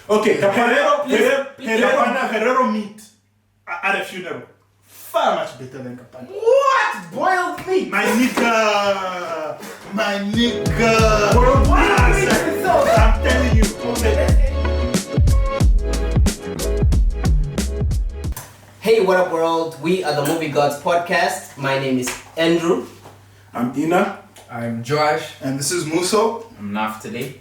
Okay, Herrero meat at a funeral. Far much better than Kapana. What? Boiled meat? My nigga. Boiled meat. I'm telling you. Hey, what up, world? We are the Movie Gods podcast. My name is Andrew. I'm Ina. I'm Josh. And this is Muso. I'm Naf today.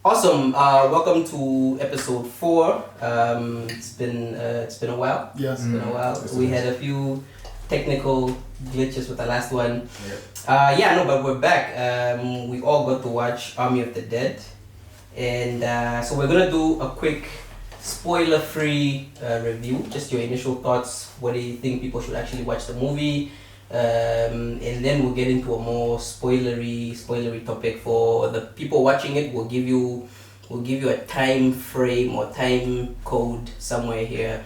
Awesome. Welcome to episode 4. It's been a while. Yes. It's been a while. We had a few technical glitches with the last one. But we're back. We all got to watch Army of the Dead. And so we're going to do a quick spoiler-free review. Just your initial thoughts. What do you think people should actually watch the movie? And then we'll get into a more spoilery topic for the people watching it. We'll give you a time frame or time code somewhere here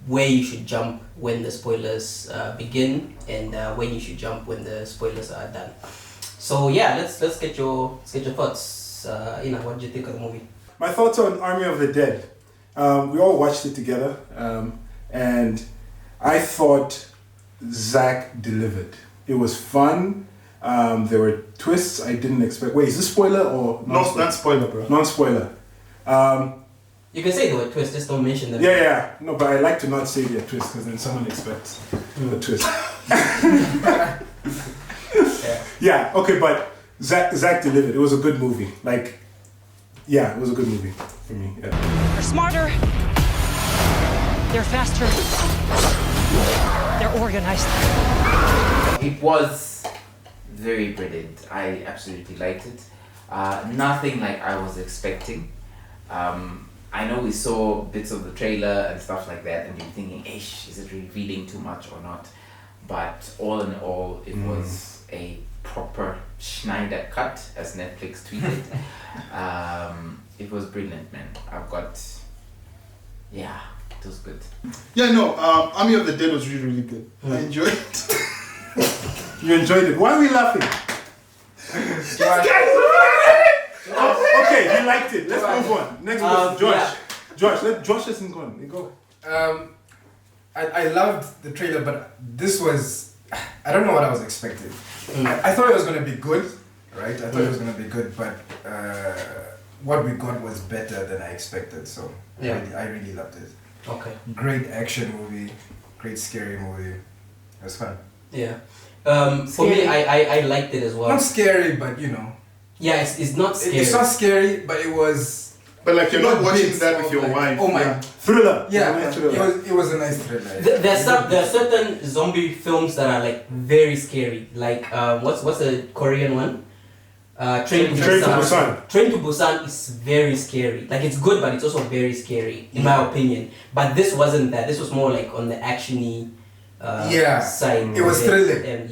where you should jump when the spoilers begin and when you should jump when the spoilers are done. So yeah, let's get your thoughts. What did you think of the movie? My thoughts on Army of the Dead. We all watched it together, and I thought Zach delivered. It was fun. There were twists I didn't expect. Wait, is this spoiler or Non-spoiler, bro. Non-spoiler. You can say the word twist, just don't mention them. Yeah. No, but I like to not say the twist because then someone expects the twist. Yeah. Okay, but Zach delivered. It was a good movie. It was a good movie for me. Yeah. They're smarter. They're faster. They're organized. It was very brilliant. I absolutely liked it. Nothing like I was expecting. I know we saw bits of the trailer and stuff like that, and you're thinking, is it revealing too much or not? But all in all, it was a proper Schneider cut, as Netflix tweeted. It was brilliant, man. It was good. Army of the Dead was really, really good. I enjoyed it. You enjoyed it. Why are we laughing? Okay, he liked it. Let's move on. Next one, Josh. Yeah. Josh, let Josh listen. Go. I loved the trailer, but this was... I don't know what I was expecting. I thought it was going to be good, right? I thought it was going to be good, but what we got was better than I expected. So I really loved it. Okay. Great action movie, great scary movie. It was fun. Yeah. For me, I liked it as well. Not scary, but you know. Yeah, it's not scary. It's not scary, but it was... But you're not watching that with your wife. Oh my... Thriller. Yeah, it was a nice thriller. There are certain zombie films that are very scary. What's the Korean one? Train to Busan. Train to Busan is very scary. It's good, but it's also very scary in my opinion. But this wasn't that. This was more on the actiony side. It was thrilling. And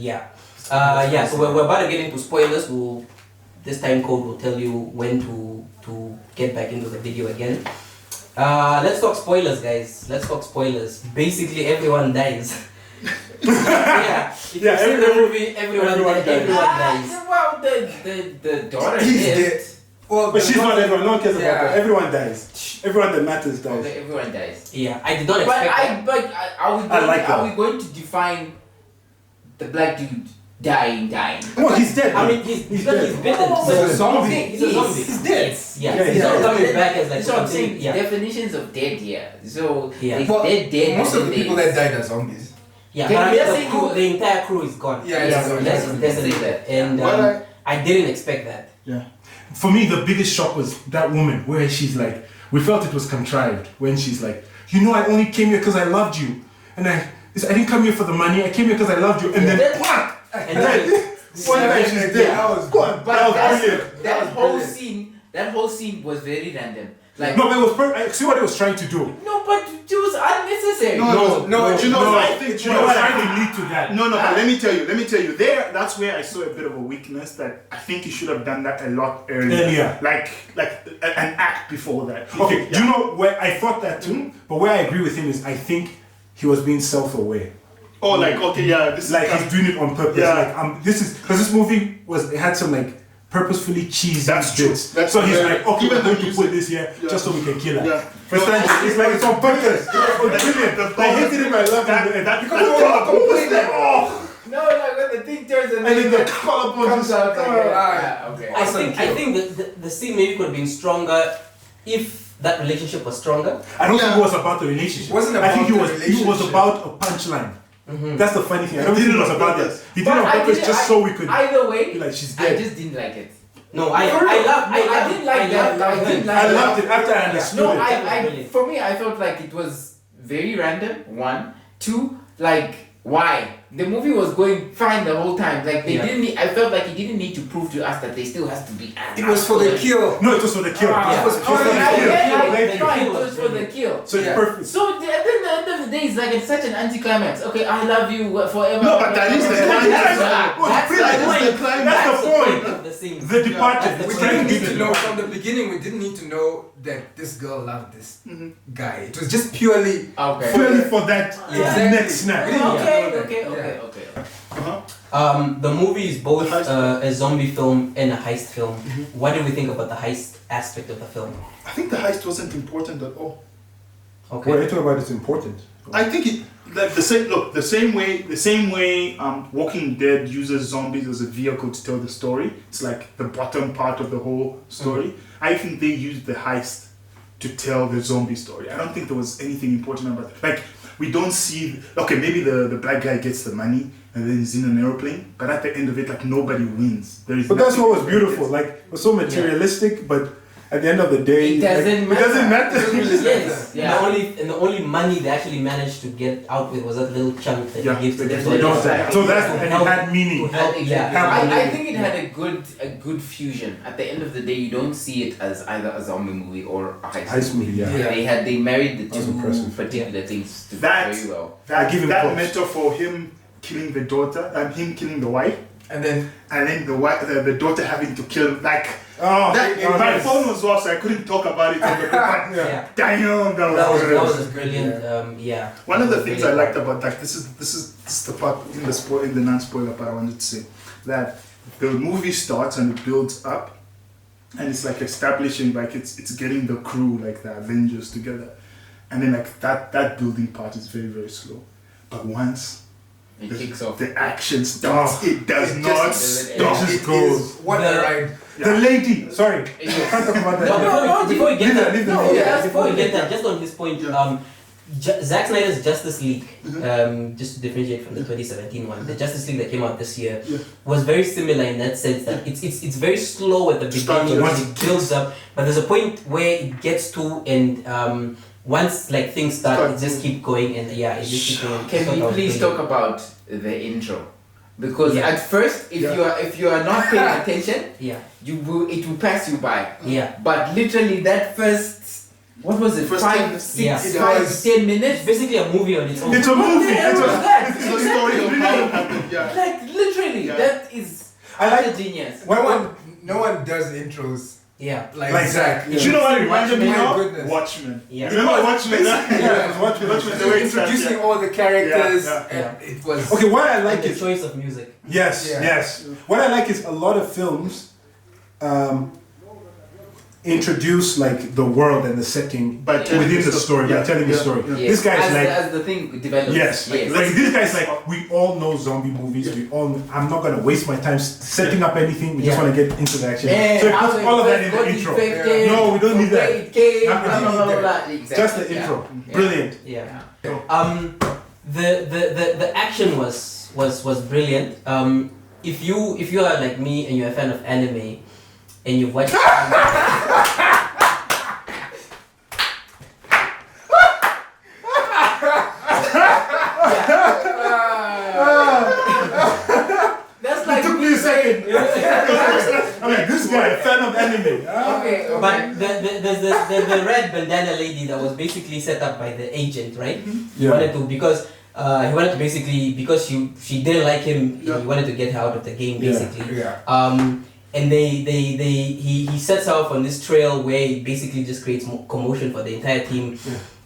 so we're about to get into spoilers. This time code will tell you when to get back into the video again. Let's talk spoilers, guys. Let's talk spoilers. Basically, everyone dies. If you see the movie, everyone dies. Well, the daughter He's lived. dead. Well, But she's not everyone. No one cares about that. Everyone dies. Everyone that matters dies. Okay, everyone dies. Yeah, I did not expect that. Are we going to define the black dude dying? No, he's dead. I mean, he's bitten. He's He's a zombie. He's a zombie. He's dead. He's not coming back as That's what I'm saying. Yeah. Definitions of dead here. So Yeah. if dead. Most of the then people that died are zombies. Yeah, Can but I we mean, just say the entire crew is gone. Yeah, Yes, it's yes, gone. yes. Definitely. that. And I didn't expect that. Yeah. For me, the biggest shock was that woman where she's we felt it was contrived when she's I only came here because I loved you. And I didn't come here for the money, I came here because I loved you. And then, And then, one night she's dead. That was That was brilliant. That whole scene was very random. No, but it was perfect. See what it was trying to do. No, but it was unnecessary. I think you know what I think lead to that. No, but let me tell you. That's where I saw a bit of a weakness that I think he should have done that a lot earlier. Like an act before that. Okay, Yeah. do you know where I thought that too? But where I agree with him is I think he was being self-aware. Oh, this is he's doing it on purpose. Yeah. This is because this movie had some purposefully cheesy That's true. bits. That's so he's very- like, okay, even we're going the to music- put this here just so we can kill her. Yeah. For instance, it's like it's on purpose. It's brilliant. I hated him. I loved him. That No, like when the thing turns and, And then then the collarbone comes just out. Like, ah. okay. I think the scene maybe could have been stronger if that relationship was stronger. I don't think it was about the relationship. It wasn't I think about the it was relationship. about a punchline. That's the funny thing. I don't think it was about that. He did it But on I purpose didn't- just so we could Either way, be like, she's I dead. just didn't like it. No, I didn't like that. I didn't like I that. loved it after I understood No, it. for me, I felt like it was very random. One, two, like why? The movie was going fine the whole time. Like they didn't. I felt like he didn't need to prove to us that there still has to be. It was for the kill. No, it was for the kill. Yeah. It was for the I kill. get Thank like you. fine, it was for the kill. So it's Yeah. perfect. So then at the end of the day, it's like it's such an anticlimax. Okay, I love you forever. No, but that is the climax. That's Brilliant. the point. That's the point. of the scene. The Departed. That's We the It's didn't trying need be to the know Departed. from the beginning. We didn't need to know that this girl loved this guy. It was just purely Okay. Purely for that Exactly. next snap. We didn't Okay, know that. okay, Yeah. okay, okay. The movie is both The heist a zombie film and a heist film. What do we think about the heist aspect of the film? I think the heist wasn't important at all. Okay. What are you talking about? It's important. I think it like the same way Walking Dead uses zombies as a vehicle to tell the story. It's like the bottom part of the whole story. I think they used the heist to tell the zombie story. I don't think there was anything important about it. Like we don't see maybe the black guy gets the money and then he's in an airplane, but at the end of it, like nobody wins. There is But that's what was nothing that beautiful. gets- Like it was so materialistic, but at the end of the day, It doesn't matter. It doesn't matter. Yes. Yeah. And the only money they actually managed to get out with was that little chunk that Yeah, he gives to they them. give to the daughter. So that's and it had meaning. To help, yeah. I think it had a good fusion. At the end of the day, you don't see it as either a zombie movie or a Heist movie, yeah. They married the That was two impressive. particular things That- very well. I give him that props. metaphor, him killing the daughter and him killing the wife, And then and then the daughter having to kill like Oh, that. oh, My nice. phone was off, so I couldn't talk about it. On the but Yeah. damn, That was good. brilliant. Yeah. One of the That was things I brilliant. liked about that this is the part in the non-spoiler part I wanted to say that the movie starts and it builds up, and it's like establishing like it's getting the crew like the Avengers together, and then like that building part is very very slow, but once It kicks off. the action starts, it does it not just- stop. it just it goes. is what a ride. The lady. Sorry, I Yeah. can't talk about that. Before we get Leave that, that, leave that. no, Yeah, yeah, before we get that, just on this point, Yeah. Zack Snyder's Justice League, just to differentiate from the 2017 one, the Justice League that came out this year was very similar in that sense that it's very slow at the Starts beginning, once it builds up, but there's a point where it gets to and once like things start, it just keep going and yeah, it just keep going. Can So we that was please brilliant. talk about the intro? Because Yeah. at first, if you are not paying attention, Yeah, it will pass you by. yeah. But literally that first, what was it? First 5, 10 6, Yeah. 5, It was- 10 It's minutes. basically a movie on its own. It's a movie. What It's was a, that? It's the story of how it happened. Yeah. Like literally, Yeah. that is I like- utter genius. No one does intros Yeah. like Zach. Do you know what it reminded me My of? goodness. Watchmen. Yeah. You remember Watchmen? Yeah, Watchmen. Watchmen, the way it's Introducing all the characters, Yeah, and it was Okay, what I Like like the is choice of music. yes, Yeah. yes. What I like is a lot of films introduce like the world and the setting By telling within the the story by yeah, telling the yeah, story. yeah. This guy is as, like as the thing develops. yes, like this guy's like we all know zombie movies. We all. I'm not gonna waste my time setting up anything. We just Yeah. want to get into the action. Yeah, so it how puts it all of that first in the got intro. infected, No, we don't need that. it came, Not blah, blah, blah, really. blah, blah. Exactly. Just the yeah. intro. Yeah. Brilliant. Yeah. The action was brilliant. If you are like me and you're a fan of anime and you've watched That's like Took me a second. I'm like this guy, a fan of anime. Okay. but there's the red bandana lady that was basically set up by the agent, right? He Yeah. wanted to because he wanted to basically because she didn't like him, Yeah. he wanted to get her out of the game Yeah. basically. yeah. And he sets off on this trail where he basically just creates commotion for the entire team.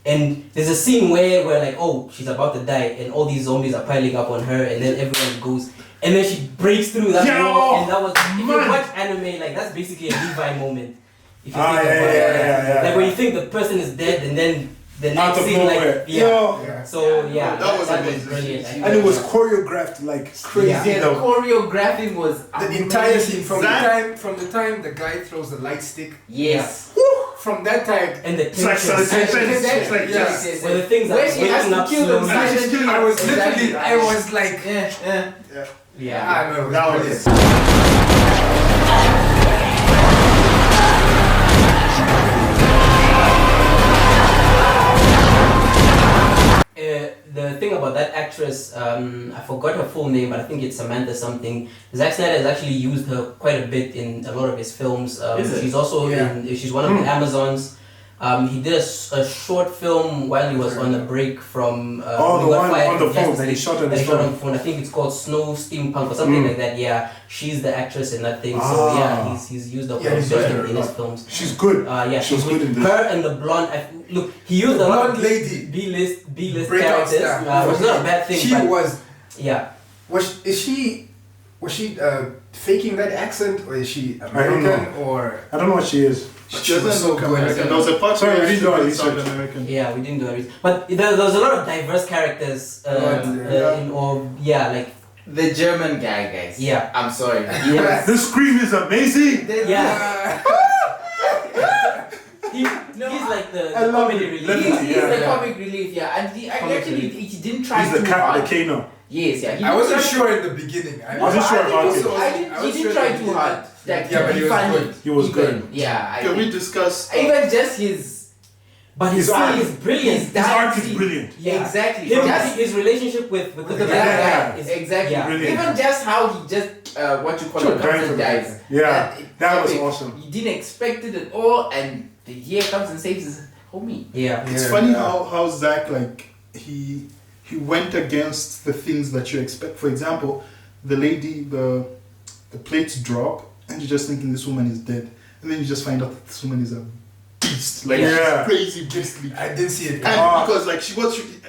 And there's a scene where like, oh, she's about to die, and all these zombies are piling up on her, and then everyone goes, and then she breaks through that wall, and that was, if you watch anime, like that's basically a Levi moment. If you think about it, like when you think the person is dead, and then the next scene, like so that was amazing. brilliant. And it was choreographed like crazy. Yeah, the choreographing was The entire scene from the time the guy throws the light stick. Yes. From that time, And the It's like tension. suspense. Well, the things Where that she has waking to up kill them. slowly. I was literally, I was like, Yeah. I don't know, That it was- brilliant. The thing about that actress, I forgot her full name, but I think it's Samantha something. Zack Snyder has actually used her quite a bit in a lot of his films. She's also she's one of the Amazons. He did a short film while he was on a break from. The one on the phone that he shot on his phone. I think it's called Snow Steampunk or something like that. Yeah, she's the actress in that thing. So yeah, he's used her quite a bit in his films. She's good. She's good in this. Her and the blonde. Look, he used a lot of lady. B-list Breakout characters. star. It's not a bad thing. She but was. yeah. Was she faking that accent, or is she don't American, or I don't know what she is. She was doesn't so look good. American. There was a part Sorry, where we she didn't do our looked South research. American. Yeah, we didn't do everything. But there was a lot of diverse characters. Like The German guy, guys. Yeah. I'm sorry. yes. The scream is amazing. Yeah. He's like the I love comedy it. relief. He's Yeah. the comic relief, yeah. And he actually he didn't try He's the too cat, hard. the Kano. Yes, yeah. He I wasn't tried- sure in the beginning. I Wasn't sure about it. He didn't try too hard. Like, Yeah, but to he be was funny. good. He was Even- good. Yeah. Can we discuss? Even just his But his art is brilliant. His art is brilliant. Yeah. Exactly. Him, Just his relationship with the with the black black guy guy. is Exactly. yeah. Brilliant. Even just how he just what you call Sure, it, comes grind for and the dies. Yeah, that was epic. awesome. You didn't expect it at all, and the year comes and saves his homie. Yeah. It's funny how Zach he went against the things that you expect. For example, the lady, the plates drop, and you're just thinking this woman is dead, and then you just find out that this woman is a beast, like Yeah. she's crazy beastly. I didn't see it. And because like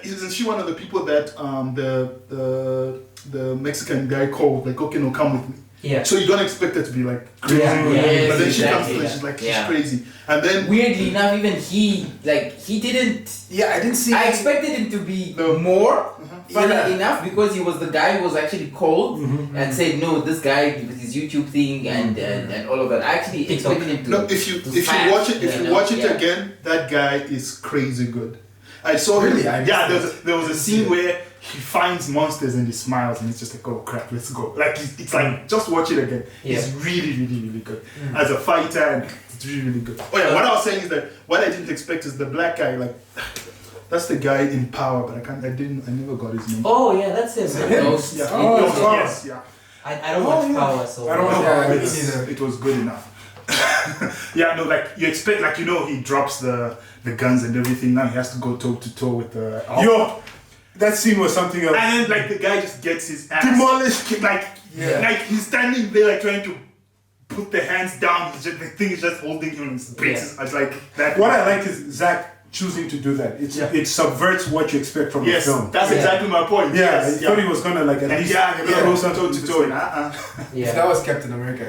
isn't she one of the people that the Mexican guy called like, okay, no, come with me. Yeah. So you don't expect her to be like crazy, Yeah. Yes, but then she comes exactly, to yeah. she's like Yeah. she's crazy, and then Weirdly enough, even he didn't. Yeah, I didn't see. I expected him to be No. more funny Yeah. enough because he was the guy who was actually called and said no, this guy with his YouTube thing and all of that. I actually TikTok. expected him to. no, if you fast, watch it you know, yeah. again, that guy is crazy good. I saw him. Really? I missed Yeah, that. there was a scene where he finds monsters and he smiles and it's just like, oh crap, let's go. Like it's like just watch it again. He's really, really, really good as a fighter, and it's really, really good. Oh yeah, what I was saying is that what I didn't expect is the black guy. Like that's the guy in Power, but I never got his name. Oh yeah, that's him. Ghost. Yeah. Oh, Ghost, wow. yes, yeah. I don't watch Power, so I don't know Yeah, how me it's, neither. It was good enough. Yeah, no, like you expect, like he drops the guns and everything. Now he has to go toe to toe with the. Yo, that scene was something else. And then like the guy just gets his ass Demolished. like he's standing there like trying to put the hands down. The thing is just holding him. And breaks his, it's like that. What I like is Zach choosing to do that. It subverts what you expect from Yes, the film. that's exactly my point. Yeah, Yes, I thought he was gonna like at And least yeah, get closer toe to toe. yeah. If that was Captain America.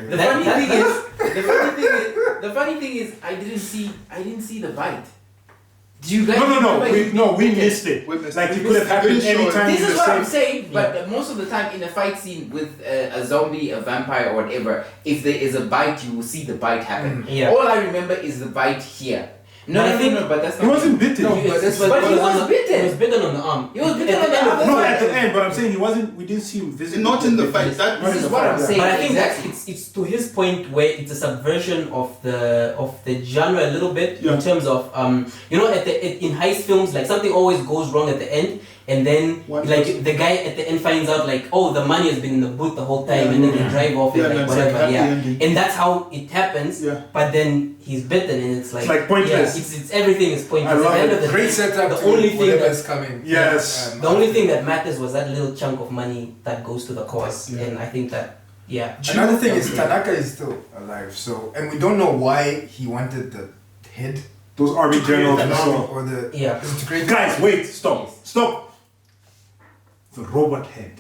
The funny thing is, I didn't see the bite. Do you guys? No, we missed it. We missed Like it. it could have happened They didn't show it. anytime This in is the what I'm same. saying, but most of the time in a fight scene with a zombie, a vampire, or whatever, if there is a bite, you will see the bite happen. Yeah. All I remember is the bite here. But I think- but that's not. He wasn't bitten. No, But he was bitten. He was bitten on the arm. He was bitten on the arm. No, at the end, but I'm saying he wasn't. We didn't see him visibly. Not in the get fight. bitten. That Not This in is the what fight, I'm yeah. saying. But I think Exactly. it's to his point where it's a subversion of the genre a little bit in terms of in heist films, like something always goes wrong at the end, and then One like person- the guy at the end finds out like, oh, the money has been in the boot the whole time, and then they drive off Yeah, and and like it's like whatever, happy ending. and that's how it happens. Yeah. But then he's bitten, and it's like pointless. Yeah, it's everything is pointless. I love At the end it. of the Great day, setup the to only thing whatever's that coming. Yes. the only thing that matters was that little chunk of money that goes to the cause, Yeah. and I think that Another thing is Tanaka is still alive, so and we don't know why he wanted the head Those army generals An we army saw. or the Yeah. is it to create Guys, wait, stop. The robot head.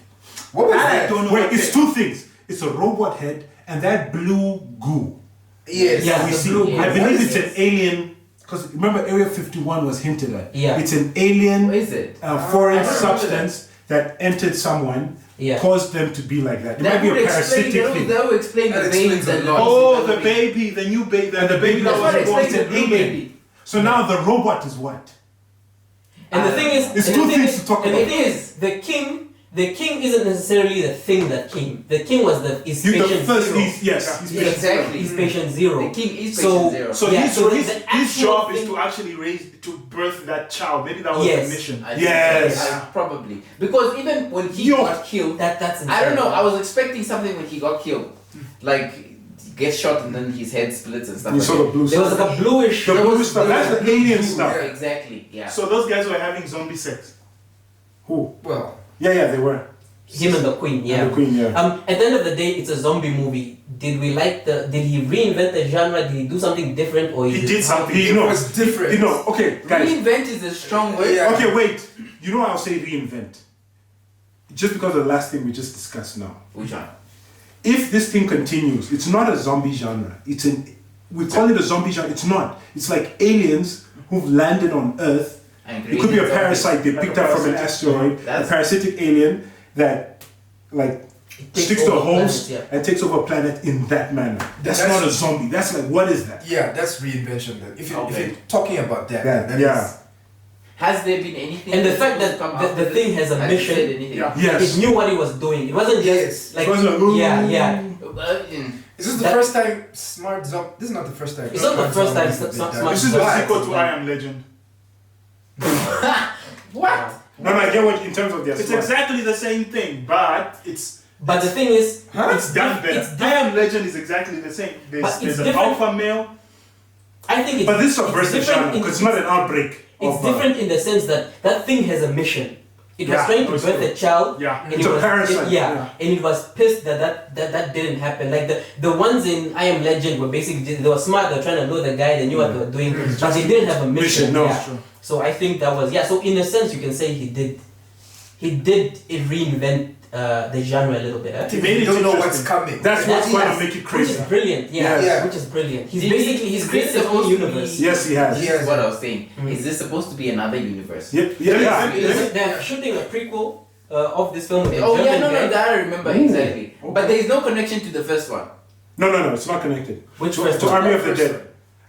What was I that? don't know. Wait, it's two things. It's a robot head and that blue goo. Yes. Yeah. We the see. blue I goo. believe Yes. it's an alien. Because remember, Area 51 was hinted at. Yeah. It's an alien What is it? foreign I don't remember substance that entered someone, Yeah. caused them to be like that. It That might be a would explain. parasitic thing. That would explain That the explains veins a and lot. Oh, the baby, the new baby, And the baby That's that what was born explains is the an blue alien. baby. So now the robot is what? And the thing is, It's and two the thing things is- to talk and about. the thing is, the king isn't necessarily the thing that came. The king was is He's the patient first. zero. He's patient Exactly. He's patient zero. The king is So- patient zero. So Yeah, his, so his, the his actual job is thing- to actually birth that child. Maybe that was Yes. the mission. I think Yes. so, probably because even when he Yo. got killed, That's insane. I don't know. I was expecting something when he got killed, like he gets shot and then his head splits and stuff. You like saw that. the blue There was stuff. like a bluish. The there blue was- stuff. there That's was the blue alien goo. stuff. Yeah, exactly. Yeah. So those guys were having zombie sex. Who? Well, Yeah, they were. Him and the queen. Yeah. And the queen, yeah. At the end of the day, it's a zombie movie. Did we like the? Did he reinvent the genre? Did he do something different, or He is did it, something. You know, was different. You know, okay, guys. Reinvent is a strong word. Yeah. Okay, wait. You know I'll say reinvent. Just because of the last thing we just discussed now. Which one? If this thing continues, it's not a zombie genre. It's we call it a zombie genre. It's not. It's like aliens who've landed on Earth. And It could be a created something. parasite they Like picked a up from an parasitic- asteroid, a That's- parasitic alien that like takes sticks to a over host planets, yeah. and takes over a planet in that manner. That's That's- not a zombie. That's like, what is that? yeah, that's reinvention. Then, if Okay. you're talking about that, Yeah, that yeah. is- Has there been anything? And the that's fact supposed that to come the after thing this? has a Has it mission. said anything? Yeah. Yes. It knew what it was doing. It wasn't just Yes. like It wasn't like, yeah, yeah. Is this the That- first time smart zombie? This is not the first time. It's not the first time zombies have been smart done. This is the But- sequel to I Am Legend. What? No, I get what in terms of their It's smart. exactly the same thing, but it's But the thing is, it's done better. It's I Am Legend is exactly the same. But There's it's an different. alpha male. I think it's But this it's subverts the different genre in- because it's not an outbreak. It's of, different in the sense that that thing has a mission. It was Yeah, trying to that's birth true. a child. Yeah. And It's it a was, parasite, yeah, and it was pissed that didn't happen. Like the ones in I Am Legend were basically they were smart. They were trying to know the guy. They knew what they were doing, but they didn't have a mission. no, yeah. it's true. So I think that was So in a sense, you can say he did reinvent the genre a little bit. You made it don't know what's interesting. coming. That's what's going to Yes, make it Which crazy. is brilliant. Yeah, Yes. Yeah. which is brilliant. He's Did he- basically he's is created this his own supposed to be- universe. Yes, he has. This Yes. is what I was saying. Mm. Is this supposed to be another universe? Yep. Yeah. They're shooting a prequel of this film with a Oh yeah, German no, guy. that I remember Ooh, exactly. okay. But there is no connection to the first one. No, it's not connected. Which to, first to one? Army of the First Dead. one.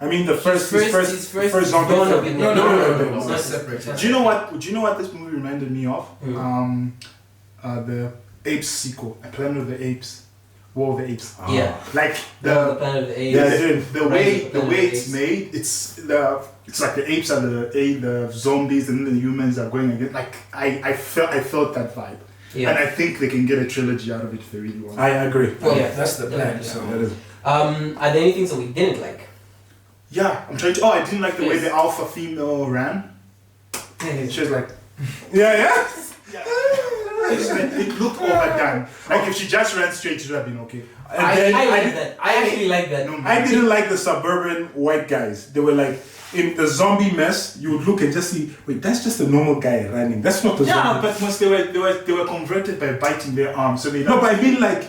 I mean the first zombie Dawn of film. the Dead. No. It's not Separate. Do you know what this movie reminded me of? The Apes sequel, A Planet of the Apes, War of the Apes. Yeah. Like the Planet of the Apes. Yeah, they did. the way Rise of the the way Planet of it's the made, it's like the apes are the zombies and then the humans are going again. Like I felt that vibe, Yeah. and I think they can get a trilogy out of it if they really want. I agree. Well, Yeah. that's the plan. Yeah. So That is. Are there any things that we didn't like? Yeah, I'm trying to. Oh, I didn't like the way Yes. the alpha female ran. She was like, Yeah. it looked overdone. Like if she just ran straight, it would have been okay. And I then like that. I actually like that. No, I didn't like the suburban white guys. They were like in the zombie mess. You would look and just see. Wait, that's just a normal guy running. That's not the Yeah, zombie. but once they were converted by biting their arms, so they No, but I mean like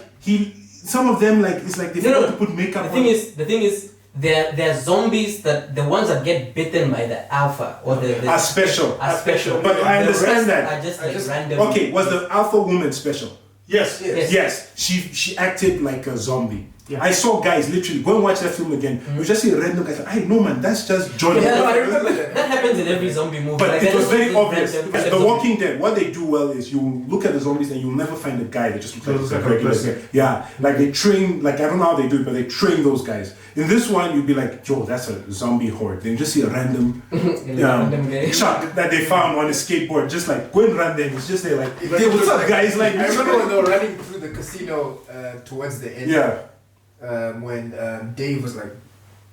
some of them like it's like they No, forgot no. to put makeup The on. thing is, they're zombies that the ones that get bitten by the alpha or the Are special. are special. But I The understand rest that. Are just I like just- random. Okay, was the alpha woman special? Yes. Yes. Yes, she acted like a zombie. Yeah. I saw guys literally go and watch that film again. You just see a random guy. I know, man, that's just Johnny. Yeah, no, I remember remember that. that happens in every zombie movie. But Like, it they're was just very these obvious random because The zombies. Walking Dead, what they do well is you look at the zombies and you'll never find a guy that just looks Looks like like a a regular person. guy. Yeah, like they train, like I don't know how they do it, but they train those guys. In this one, you'd be like, Joe, that's a zombie horde. Then you just see a random Random guy. Chuck that they found on a skateboard, just like go and run them. It's just there, like, But hey, what's it up, was guys? Like, I remember when they were running through the casino towards the end. yeah, When Dave was like,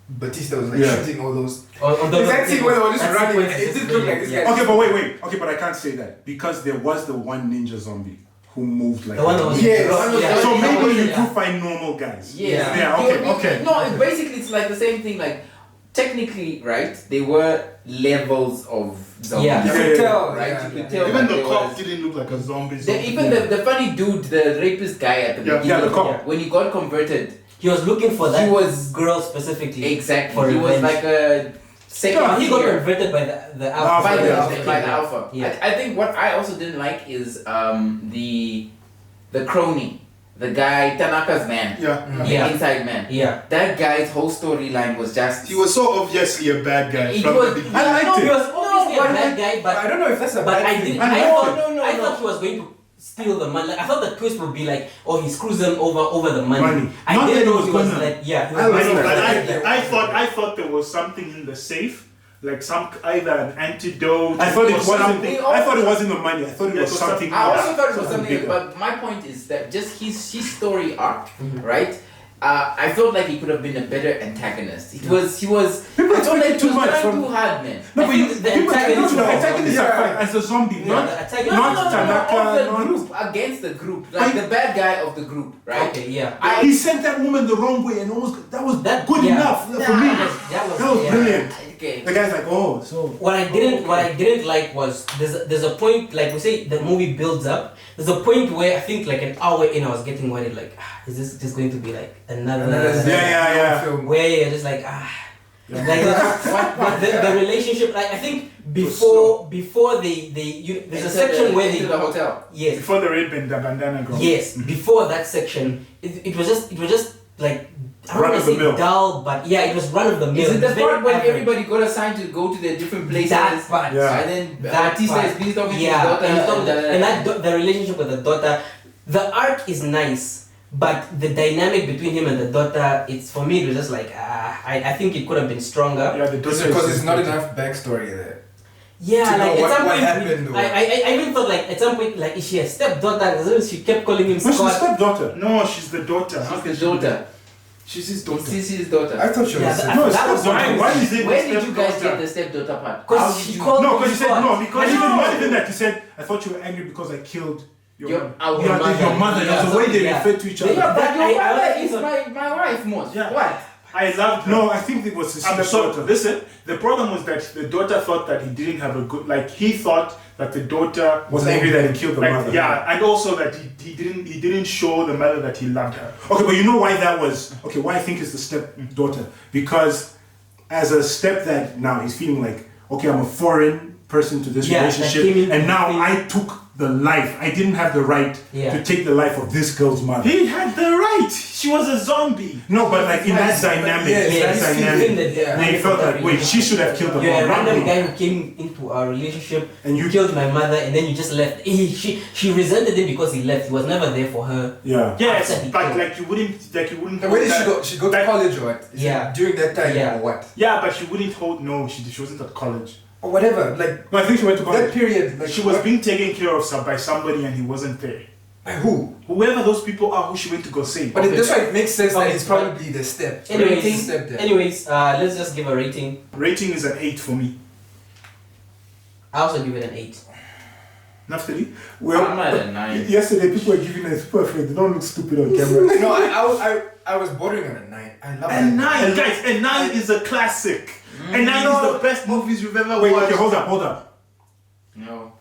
Batista was like Yeah. shooting all those. On the Exact scene where they were just that running, sequence it is didn't just look like this brilliant, guy. okay, but wait, okay, but I can't say that because there was the one ninja zombie who moved like The one that was Yes. yeah. So maybe you Yeah. do find normal guys. Yeah. Yeah, okay, okay. No, basically it's like the same thing. Like technically, right, they were levels of zombies. Yeah. You could tell, Right, yeah, you could yeah. tell. Even that the there cop was- didn't look like a zombie. Even the funny dude, the rapist guy at the Yeah, beginning, yeah, the cop. when he got converted, He was looking for that He was- girl specifically. exactly, For he was revenge. like a second No, he got tier. converted by the Alpha, alpha. by the, yeah. by the alpha. Yeah. I think what I also didn't like is the crony, the guy Tanaka's man, Yeah. the Yeah. inside man. Yeah. That guy's whole storyline was just. He was so obviously a bad guy It from was- the beginning. I liked No, he it. was obviously but a bad guy, But I don't know if that's a but bad I thing. didn't. I I know. thought I thought he was going to steal the money. Like, I thought the twist would be like, oh, he screws them over the money. Money. I Not didn't that know he he was was gonna- like, yeah. He I was like going that. to- But I thought there was something in the safe, like some either an antidote. I thought it or wasn't. something. I thought it wasn't the money. I thought it Yeah, was it was something. I also else, thought it was something, bigger. but my point is that just his story arc, right? I felt like he could have been a better antagonist. He was. People I felt like expected he too was much trying from. too hard, man. No, I but you, think the people antagonist the was- antagonist Yeah. are fine as a zombie, No, not the attack- not of Tanaka, the not. group against the group, like the bad guy of the group, right? Okay, yeah. He sent that woman the wrong way, and that was That- good yeah. enough for me. That was That was yeah. brilliant. Okay. The guy's like, oh, so. What I didn't like was there's a point, like we say the movie builds up. There's a point where I think like an hour in I was getting worried, like is this just going to be like another Yeah. Film. where you're just like like the relationship, like I think before there's a section where into the hotel. yes Before the rape and the bandana girl. yes before that section it was just like I don't Run want of to the say mill. dull, but yeah, it was run of the mill. Is it the was very part when average. everybody got assigned to go to their different places? That part. Yeah. And then That Batista part. is busy talking to his Yeah, daughter. and, he's talking and and the relationship with the daughter, the arc is nice, but the dynamic between him and the daughter, it's for me it was just like I think it could have been stronger. Yeah, the Just daughter because is- it's not enough backstory there. Yeah, To know like what- at some what point, happened or- I even thought like at some point like is she a stepdaughter? She kept calling him No, she's a Scott. stepdaughter. No, she's the daughter. She's the daughter. She's his daughter. She's his daughter. I thought she was. Yeah, No, it's That was stepdaughter. Why is it Where did you guys stepdaughter? get the stepdaughter part? How Because did she you? called No, him because you said Scott. no. Because No. even more than that, you said I thought you were angry because I killed your Your your mother. There's a way they Yeah. refer to each other. Yeah, but That your I mother already is thought- my wife, most. Yeah. What? I loved her. No, I think it was his I'm so, stepdaughter. listen, the problem was that the daughter thought that he didn't have a good, like he thought that the daughter Was angry that he killed the like, mother. yeah, and also that he didn't show the mother that he loved her. Okay, but you know why that was? Okay, why I think it's the stepdaughter? Because as a stepdad now, he's feeling like, okay, I'm a foreign person to this Yeah, that relationship, came in and now between. I took the life. I didn't have the right Yeah. to take the life of this girl's mother. He had the right. She was a zombie. No, but like in that dynamic, Yes, in that he's dynamic, in the yeah. then he felt like, wait, she should have killed the You're a mom. random guy who came into our relationship And you- killed my mother and then you just left. She resented him because he left. He was never there for her. Yeah. Yes, After he but killed. like you wouldn't And where did she that- go? She go to that- college or what? Is Yeah. it during that time Yeah. or what? Yeah, but she wouldn't hold. No, she wasn't at college. Or whatever. Like No, I think she went to that college. period. Like She was what- being taken care of by somebody, and he wasn't there. by who? Whoever those people are, who she went to go save. But that's why it makes sense that Okay, it's probably the step. Anyways, Step there. let's just give a rating. Rating is an 8 for me. I also give it an 8. Naftali? Well, I'm at a 9. yesterday people were giving us super afraid. They don't look stupid on camera. No, I was bordering on a 9. I love A it. 9, guys. A 9 is a classic. A 9 is the best movies you've ever Wait, watched. okay, hold up. No.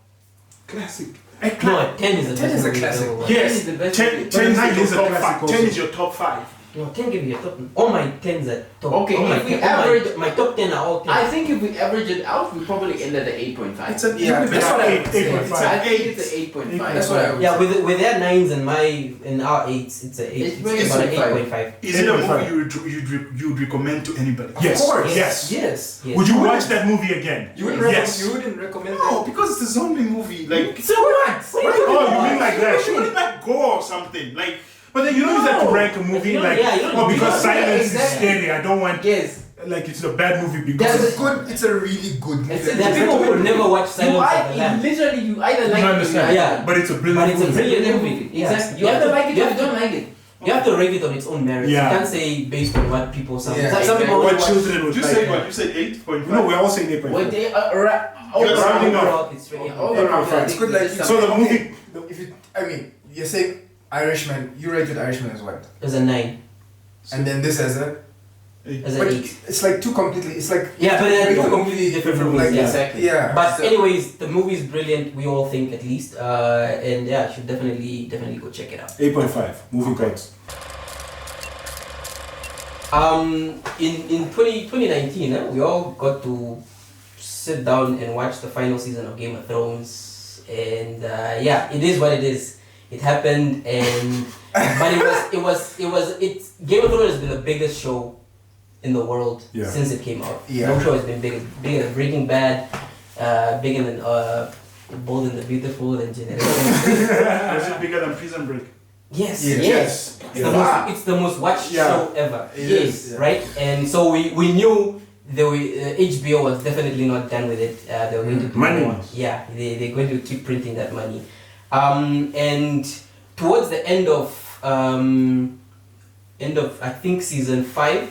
Classic. A No, cla- a 10 is the 10 best is a movie classic. ever watched. Yes, 10 is the best 10, movie. 10 is 9 your is a top classic 5. also. 10 is your top 5. No, 10 give me a top. All my 10s are top. Okay, all my, if we 10 all my- average- my top 10 are all 10. I think if we average it out, we probably end at the 8.5. It's a Yeah, that's what I would say. 8.5. I think it's an 8.5. That's what I would yeah, say. with their 9s and our 8s, it's a 8. It's It's, very about an 8.5. 8.5. Is it a 8.5. movie you'd recommend to anybody? Yes. Of course. Yes. Yes. Yes. Would you watch that movie again? You wouldn't, Yes. you wouldn't recommend No, that? because it's a zombie movie. Like, So what? Oh, you mean like that? she wouldn't like go or something. Like, But then you don't use that to No. rank a movie You don't- like, yeah, you don't- oh, because you don't- yeah, silence exactly. is scary. I don't want, Yes. like, it's a bad movie because It's a good. It's a really good movie. It's a- There are people who will never watch Silence of the Lambs. Literally, you either like you it or understand. you Yeah. But it's a brilliant But it's a movie. brilliant movie. Yeah. Exactly. You You have either to- like it you or have you don't like it. You have to rate it on its own merits. Yeah. You can't say based on what people some. Yeah, some people What only watch. children would you like. said what? You said 8.5. No, we're all saying 8.5. Well, they are You're rounding up. Overall, it's really overall. I It's think good, like, it's just So the something- movie, If you, I mean, you're saying Irishman. You rated Irishman as what? There's a 9. And then this as a as But an 8. it's like two completely. It's like Yeah, but they're two Like, completely different movies. like, Yeah. Exactly. yeah. But So- anyways, the movie is brilliant. We all think at least, and yeah, you should definitely go check it out. 8.5. Movie cards. In 2019, we all got to sit down and watch the final season of Game of Thrones, and yeah, it is what it is. It happened, and but it's Game of Thrones has been the biggest show in the world Yeah. since it came out. Yeah. No show has been bigger than Breaking Bad, bigger than Bold and the Beautiful and Generation. Was it bigger than Prison Break? Yes, Yes. yes. Yes. It's the most watched Yeah. show ever. It Yes, is, yeah. right? And so we knew HBO was definitely not done with it. They were going to do Money. more. Yeah, they're going to keep printing that money. And towards the end of I think season 5,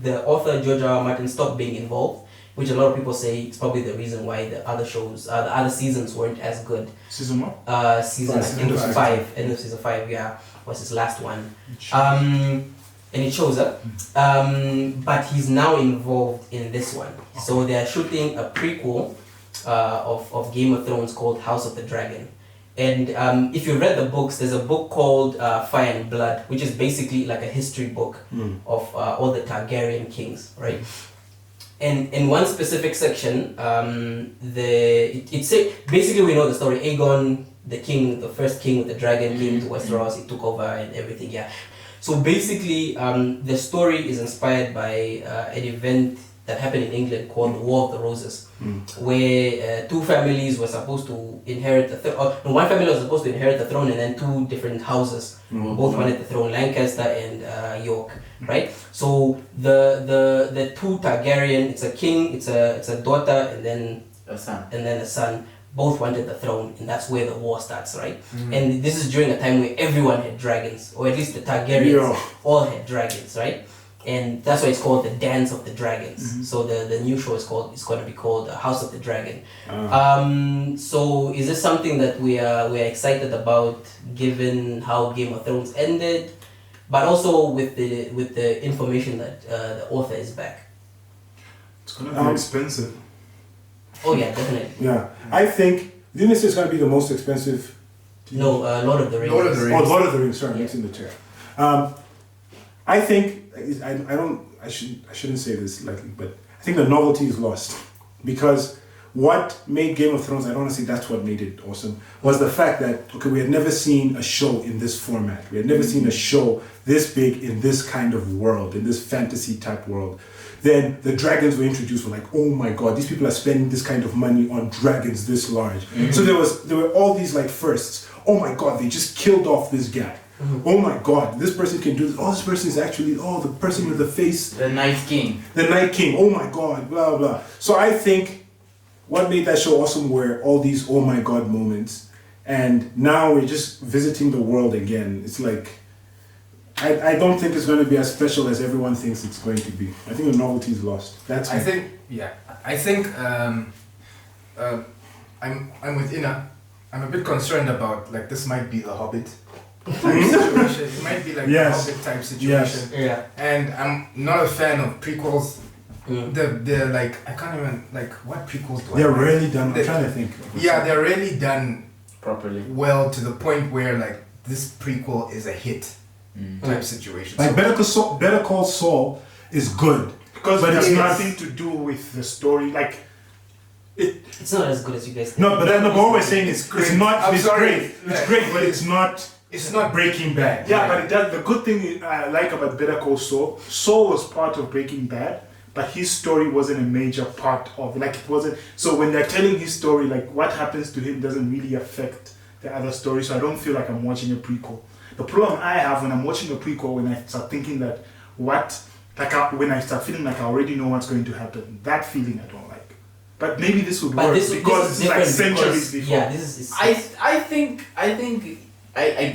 the author George R. R. Martin stopped being involved, which a lot of people say it's probably the reason why the other shows, the other seasons weren't as good. Season 1? Season, I think it was 5, end of season 5, yeah, was his last one. And it shows up. But he's now involved in this one. So they are shooting a prequel of Game of Thrones called House of the Dragon. And if you read the books, there's a book called Fire and Blood, which is basically like a history book of all the Targaryen kings, right? And in one specific section, basically we know the story. Aegon, the king, the first king with the dragon, came to Westeros. He took over and everything. Yeah. So basically, the story is inspired by an event that happened in England called the War of the Roses, where two families were supposed to inherit the throne. One family was supposed to inherit the throne, and then two different houses both wanted the throne, Lancaster and York, right? So the two Targaryen, it's a king, it's a daughter, and then A son. a son. Both wanted the throne, and that's where the war starts, right? And this is during a time where everyone had dragons, or at least the Targaryens all had dragons, right? And that's why it's called the Dance of the Dragons. So the new show is going to be called House of the Dragon. So is this something that we're excited about, given how Game of Thrones ended, but also with the information that the author is back? It's gonna be expensive. Oh yeah, definitely. Yeah. I think, didn't they say it's going to be the most expensive? No, Lord of the Rings. Lord of the Rings. Oh, Lord of the Rings, sorry, Yeah. it's in the chair. I think, I shouldn't say this lightly, but I think the novelty is lost. Because what made Game of Thrones, I don't want to say that's what made it awesome, was the fact that, okay, we had never seen a show in this format. We had never seen a show this big in this kind of world, in this fantasy type world. Then the dragons were introduced. We're like, oh my god, these people are spending this kind of money on dragons this large. So there were all these like firsts. Oh my god, they just killed off this guy. Oh my god, this person can do this. Oh, this person is actually, the person with the face. The Night King. The Night King. Oh my god, blah blah. So I think what made that show awesome were all these oh my god moments. And now we're just visiting the world again. It's like, I don't think it's going to be as special as everyone thinks it's going to be. I think the novelty is lost. I think I'm with Ina. I'm a bit concerned about, like, this might be the Hobbit type situation. It might be like the Hobbit type situation. Yeah. And I'm not a fan of prequels. They're like, I can't even, like, what prequels do They're I like? rarely done. I'm trying to think. Yeah, they're really done Properly. well to the point where, like, this prequel is a hit type situation. Like So- Better Call Saul is good. Because But it has it's- nothing to do with the story. Like, It's not as good as you guys think. No, but then what we're saying is it's not. I'm It's sorry. great. It's great, but it's not. It's not Breaking Bad. yeah, but it does. The good thing I like about Better Call Saul, Saul was part of Breaking Bad, but his story wasn't a major part of it. Like, it wasn't. So when they're telling his story, like, what happens to him doesn't really affect the other story. So I don't feel like I'm watching a prequel. The problem I have when I'm watching a prequel, when I start thinking that when I start feeling like I already know what's going to happen, that feeling I don't like. But maybe this would But work this because is it's like different centuries because, before. yeah, this is. I think I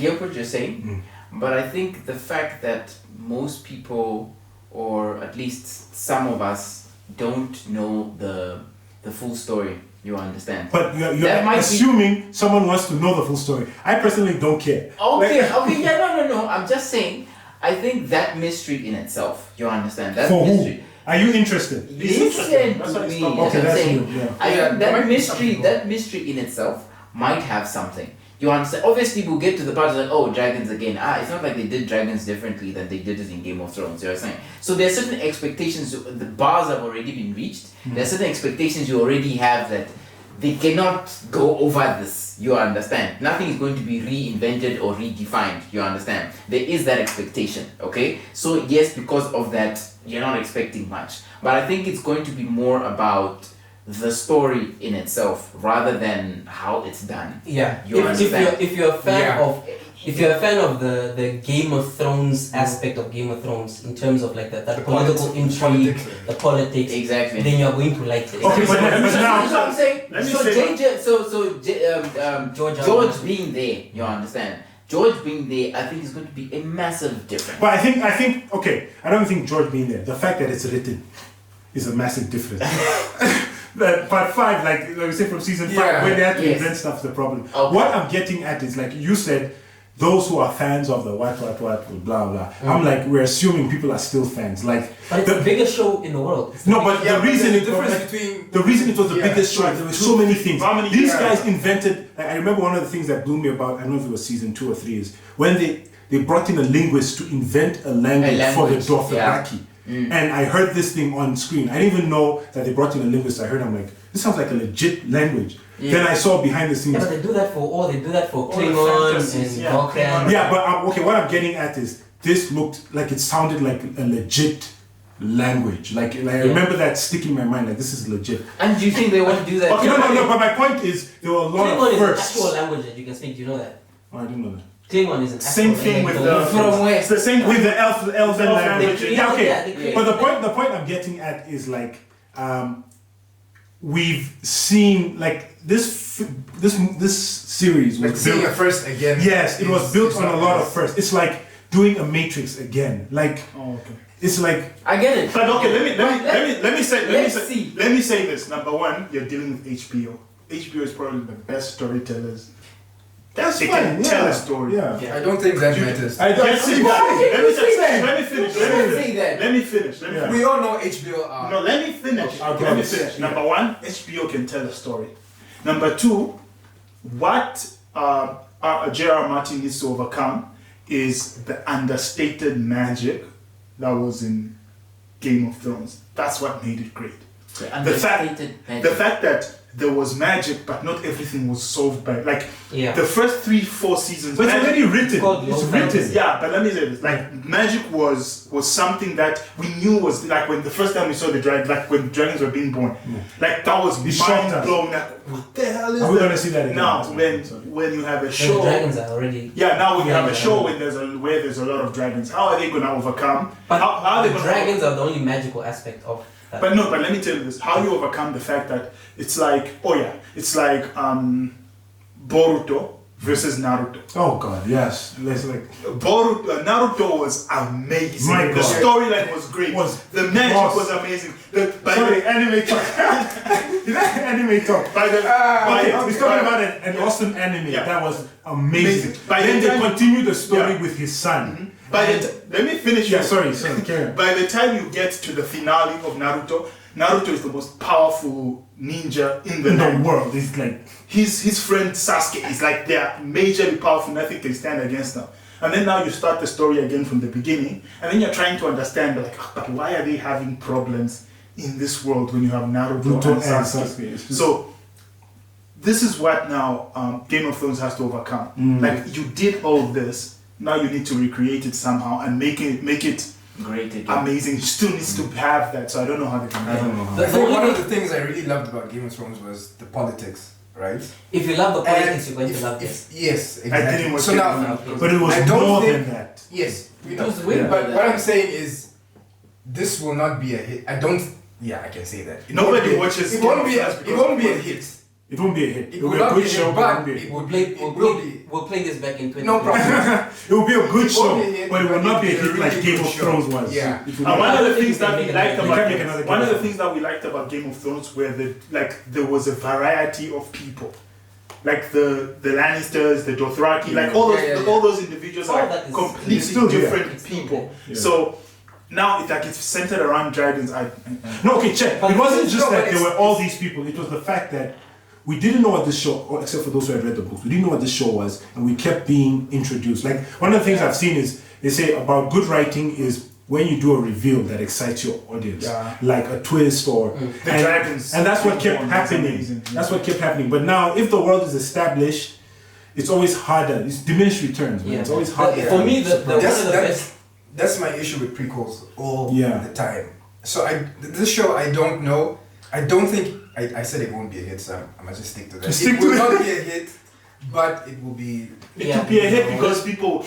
get what you're saying, but I think the fact that most people, or at least some of us, don't know the full story. You understand? But you're That might be- assuming someone wants to know the full story. I personally don't care. Okay, yeah, no. I'm just saying. I think that mystery in itself, you understand? That For who? mystery. Are you interested? Listen That's to what it's me. talking As Okay, I'm that's saying, good. Yeah. I Yeah, think there that might be some people. mystery in itself might have something. You understand? Obviously, we'll get to the part like, oh, dragons again. It's not like they did dragons differently than they did it in Game of Thrones. You're saying. So there are certain expectations. The bars have already been reached. There are certain expectations you already have that they cannot go over this. You understand? Nothing is going to be reinvented or redefined. You understand? There is that expectation. Okay. So yes, because of that, you're not expecting much. But I think it's going to be more about the story in itself rather than how it's done. Yeah. You understand? If you're a fan Yeah. of if you're a fan of the Game of Thrones aspect of Game of Thrones in terms of like the political intrigue, the politics, Exactly. then you're going to like it. Okay, but let me but say- now, That's what I'm saying. Let me So say George George being there, you understand? George being there, I think is going to be a massive difference. but I think okay. I don't think George being there. The fact that it's written is a massive difference. That part 5, like we say from season 5, Yeah. when they had to Yes. invent stuff, the problem. Okay. What I'm getting at is like you said, those who are fans of the what, blah blah. I'm like, we're assuming people are still fans. Like, But it's the biggest show in the world. It's no, but Yeah, the but reason there's it a was difference between the reason it was the Yeah. biggest show, there were so many things. How many These years? guys invented. Like, I remember one of the things that blew me about. I don't know if it was season 2 or 3 is when they brought in a linguist to invent a language for the language, yeah. Dothraki. And I heard this thing on screen. I didn't even know that they brought in a linguist. I heard, I'm like, this sounds like a legit language. Yeah. Then I saw behind the scenes. Yeah, but they do that for all. They do that for All the Klingon fantasies, and yeah. Vulcan. Yeah, but okay, what I'm getting at is this looked like it sounded like a legit language. Like I remember that sticking in my mind, like this is legit. And do you think they want to do that? Okay, No, but my point is there were a lot Klingon of is an firsts. actual language that you can speak. Do you know that? Oh, I didn't know that. Klingon is an actual Same thing with language. the- From where? It's the same With the elven language. created- Yeah, okay. yeah, they created But that. the point I'm getting at is like we've seen like this series like was seeing built. it first again. Yes, it was is- built is on not a lot nice. of firsts. It's like doing a Matrix again. Like Oh, okay. it's like I get it. But okay, let let's see. me say this. Number one, you're dealing with HBO. HBO is probably the best storytellers. that's They fine. can tell a story. Yeah. I don't think that matters. I don't Yes, see it that. does. Let me say that. let me finish. You can't say that. Let me finish. Let me Yeah. finish. We all know HBO are. No, let me finish. Okay, Let me okay. finish. Yeah. Number one, HBO can tell a story. Number two, what J.R. Martin needs to overcome is the understated magic that was in Game of Thrones. That's what made it great. The fact that there was magic, but not everything was solved by like Yeah. the first 3-4 seasons. But it's magic- already written. called It's low written. fantasy. yeah, but let me say this: like magic was something that we knew was like when the first time we saw the dragon, like when dragons were being born, like that was It shocked mind us. blown. Like, what the hell is Are we that? gonna see that again? Now, That's what I'm sorry. when you have a The show, dragons are already. yeah, now when you have a Yeah. show where there's a lot of dragons, how are they gonna overcome? But how are they the gonna dragons are the only magical aspect of that. But no, but let me tell you this: how you overcome the fact that it's like, it's like Boruto versus Naruto. Oh god, yes. Let's like Naruto was amazing. My The God. storyline was great. The magic was- was amazing. sorry, anime talk. Is that anime talk? By the, Okay, by- he's talking about an awesome anime Yeah. that was amazing. By then the they time- continue the story Yeah. with his son. let me finish. Yeah, this. sorry, carry on. By the time you get to the finale of Naruto is the most powerful ninja in the In the land. world, it's like His friend Sasuke is like they're majorly powerful, nothing can stand against them. And then now you start the story again from the beginning, and then you're trying to understand, like, but why are they having problems in this world when you have Naruto and Sasuke? So this is what now Game of Thrones has to overcome. Like you did all this, now you need to recreate it somehow and make it Great again. amazing. It still needs to have that. So I don't know how they can. I don't know. The I think only one of thing- the things I really loved about Game of Thrones was the politics, right? If you love the politics, you're going if- to love if- this. Yes, I didn't exactly. watch So Game now, of Thrones. But it was I don't more think- than that. yes, we know. It was way more But than what that. I'm saying is, this will not be a hit. I don't. Yeah, I can say that. It Nobody won't be- watches It won't be. Game of It Thrones won't be a because- hit. It won't be a hit. It It will will be a not good be a show, hit, but it but won't be a hit. it We'll will play. be. It will be. We'll play this back in 20. No problem. It will be a good It show, won't be a hit, but it will but not be a it'll hit be a like really Game good of show. Thrones was. Yeah. It will And not- one of the I don't things think that we we can liked make another about Game of Thrones. one of the things that we liked about Game of Thrones were there was a variety of people. like the Lannisters, the Dothraki, like all those individuals All are that is- completely It's still there. different It's still people. there. So now it's centered around dragons. No, okay, check. But It wasn't it's- just no, that but there it's- were all these people. It was the fact that we didn't know what this show, or except for those who had read the books, we didn't know what this show was, and we kept being introduced. Like, one of the things I've seen is, they say about good writing is when you do a reveal that excites your audience, Yeah. like a twist or The dragons. and that's what kept That's happening. amazing. That's what kept happening. But now, if the world is established, it's always harder. It's diminished returns, man. Yeah. It's always harder. For me, the one That's, of the best. that's my issue with prequels all Yeah. the time. So this show, I don't know. I don't think I said it won't be a hit, so I must just stick to that. Just stick it to will it. not be a hit, but it will be. It will be a hit because people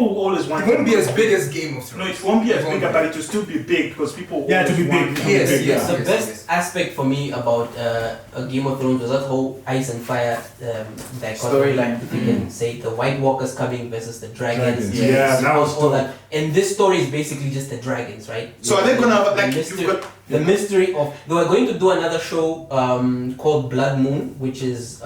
will always want. It won't be as big as Game of No, Thrones. it won't be as It won't big, be. but it will still be big because people. Yeah, to always be want big. to Yes, be big. yes. The best aspect for me about a Game of Thrones was that whole ice and fire dichotomy, Storyline. if you can say, the White Walkers coming versus the dragons. Dragons. Yeah, that was all dope. that. And this story is basically just the dragons, right? So are they gonna have, The like, mystery- you've got- the mystery of they were going to do another show called Blood Moon, which is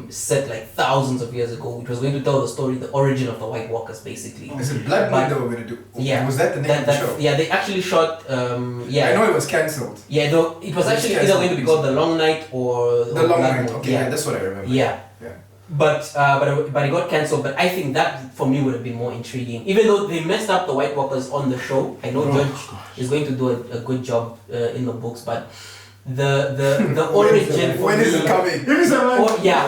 set like thousands of years ago, which was going to tell the story, the origin of the White Walkers, basically. Is it Blood Moon But- that we're gonna do? Yeah. Was that the name of the show? Yeah, they actually shot. I know it was cancelled. Yeah, though it was actually either going to be called The Long Night or The Long Blood Night. Moon. Okay, yeah, that's what I remember. Yeah. Yeah. But it got cancelled. But I think that for me would have been more intriguing. Even though they messed up the White Walkers on the show, I know George is going to do a good job in the books. But the origin for When me, is it coming?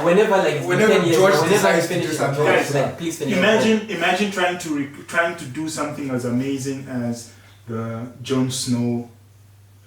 whenever like it's been Whenever 10 years, George whenever decides I to do finish it, something. George Guys, is like, please finish. Imagine trying to do something as amazing as the Jon Snow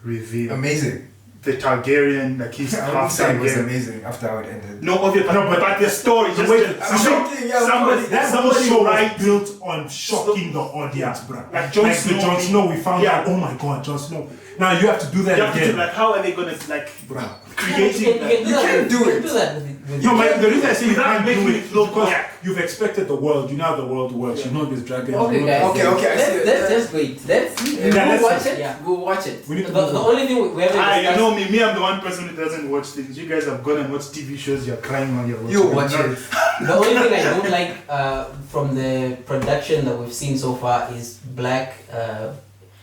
reveal. Amazing. The Targaryen, like he's I half wouldn't say it was Targaryen. amazing after how it ended. No, obviously, but the story, just way- I'm joking, yeah, of somebody, course. That whole somebody show was write built on shocking the audience, bro. Like Jon the Snow Jon being- Snow, we found Yeah. out, oh my god, Jon Snow. Now you have to do that You have to again. do, like, how are they gonna like Bro. creating? You can do it. do that with Yo, man, the reason I say you Without can't do making it it is look because whack. you've expected the world. You know how the world works. You know there's dragons. Okay, you know guys. Okay, I see it. Let's just wait. Let's see. Yeah, Go let's watch see. it. Yeah. Go watch it. We need to The move on. only thing we haven't You discussed. know me. I'm the one person who doesn't watch things. You guys have gone and watched TV shows. You're crying while you're watching. You them. watch Not- it. The only thing I don't like from the production that we've seen so far is Black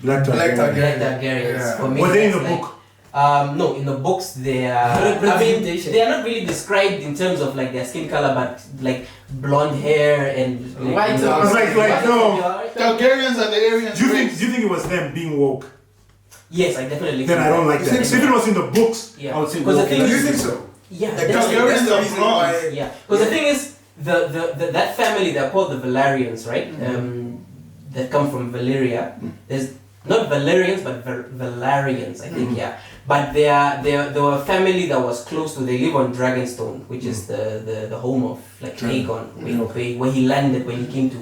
Black Black Targaryen. Targaryens. Yeah. For me, Were they in the that's like- book? No, in the books they are. I mean, Representation. they are not really described in terms of like their skin color, but like blonde hair and White. I was like, no. Targaryens are the Aryans. Do you think it was them being woke? Yes, I definitely. Then think I don't like You that. think If so? it was in the books, Yeah. I would say Because the woke. thing Do is- you think so? Yeah, Like, definitely. Targaryens that's the are reason blonde. why. Yeah, because the thing is, the that family they're called the Valerians, right? That come from Valyria. There's not Valerians, but Valarians, I think. Yeah, but they were a family that was close to. They live on Dragonstone, which is the home of like Aegon, where he landed when he came to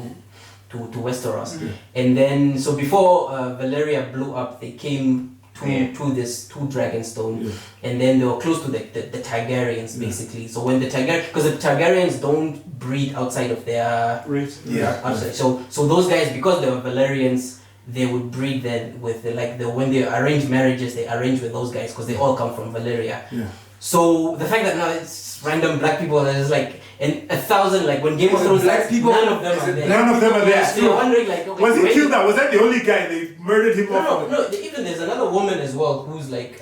Westeros. And then so before Valyria blew up, they came to Dragonstone, and then they were close to the Targaryens basically. So when because the Targaryens don't breed outside of their Yeah. outside. So those guys, because they were Valerians, they would breed then with when they arrange marriages, they arrange with those guys because they all come from Valyria. Yeah. So the fact that now it's random black people that is like and 1,000 like when Game of Is it Thrones black starts, people? none of them Is are it there. None of them are there. Yeah, so you're wondering like okay, Was he where- killed? That was that the only guy they murdered him off? No, even there's another woman as well who's like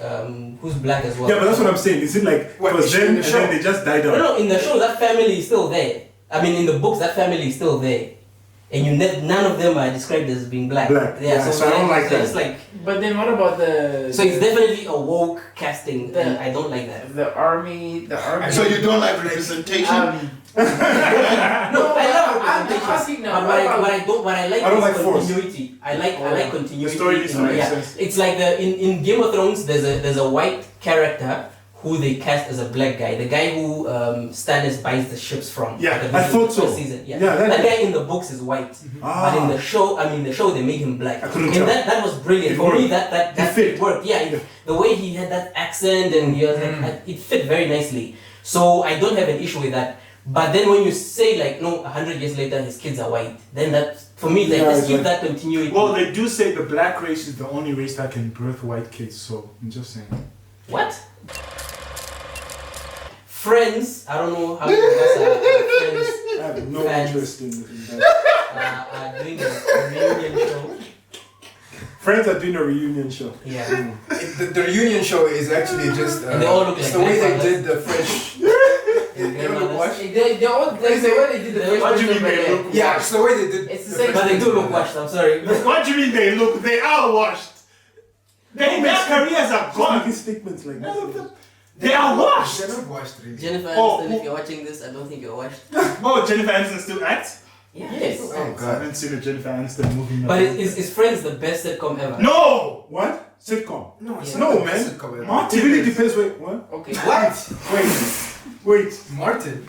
who's black as well. Yeah, but that's what I'm saying. Is it like What, it was is she them in and the then show? they just died No, out? no, in the show that family is still there. I mean, in the books that family is still there, and none of them are described as being black. Black. Yeah, so I don't like that. It's like But then what about the? so it's definitely a woke casting, The- and I don't like that. the army. The army. So you don't like representation? No, I love I'm representation. asking now. But what I like I don't is like force. continuity. I like continuity. The story needs to make yeah. sense. It's like in Game of Thrones. There's a white character who they cast as a black guy. The guy who Stannis buys the ships from. Yeah, at the I beginning thought of the so. first Season. Yeah, Yeah, that guy in the books is white. But in the show they made him black. I couldn't and tell. that was brilliant. It For me, worked. that fit. worked. Yeah, the way he had that accent and he was like, it fit very nicely. So I don't have an issue with that. But then when you say like no, 100 years later his kids are white, then that for me like Yeah, let's it's keep like- that continuity. Well, they do say the black race is the only race that can birth white kids. So I'm just saying. What? Friends, I don't know how many of us are Friends I have no Fans. interest in that. are doing a reunion show. Friends are doing a reunion show. Yeah. The reunion show is actually just. And they all look it's like the way they grandfathers. did the French. And You ever grandmothers. watch? They all like the way they did the first What do you mean one, they but look Yeah, it's the way they did. It's the the same- French But they do thing. look washed, I'm sorry. What do you mean they look? They are washed. Their careers are Just gone. making statements like this. They are washed. They're not washed really. Jennifer Oh, Aniston, who- if you're watching this, I don't think you're washed. Oh, Jennifer Aniston still acts? Yes. Oh I god. haven't seen a Jennifer Aniston movie. But is Friends the best sitcom ever? No! What? Sitcom. No, it's Yeah. not No, the best man. sitcom ever. Martin It really is- depends. Wait, what? Okay. Wait. Martin.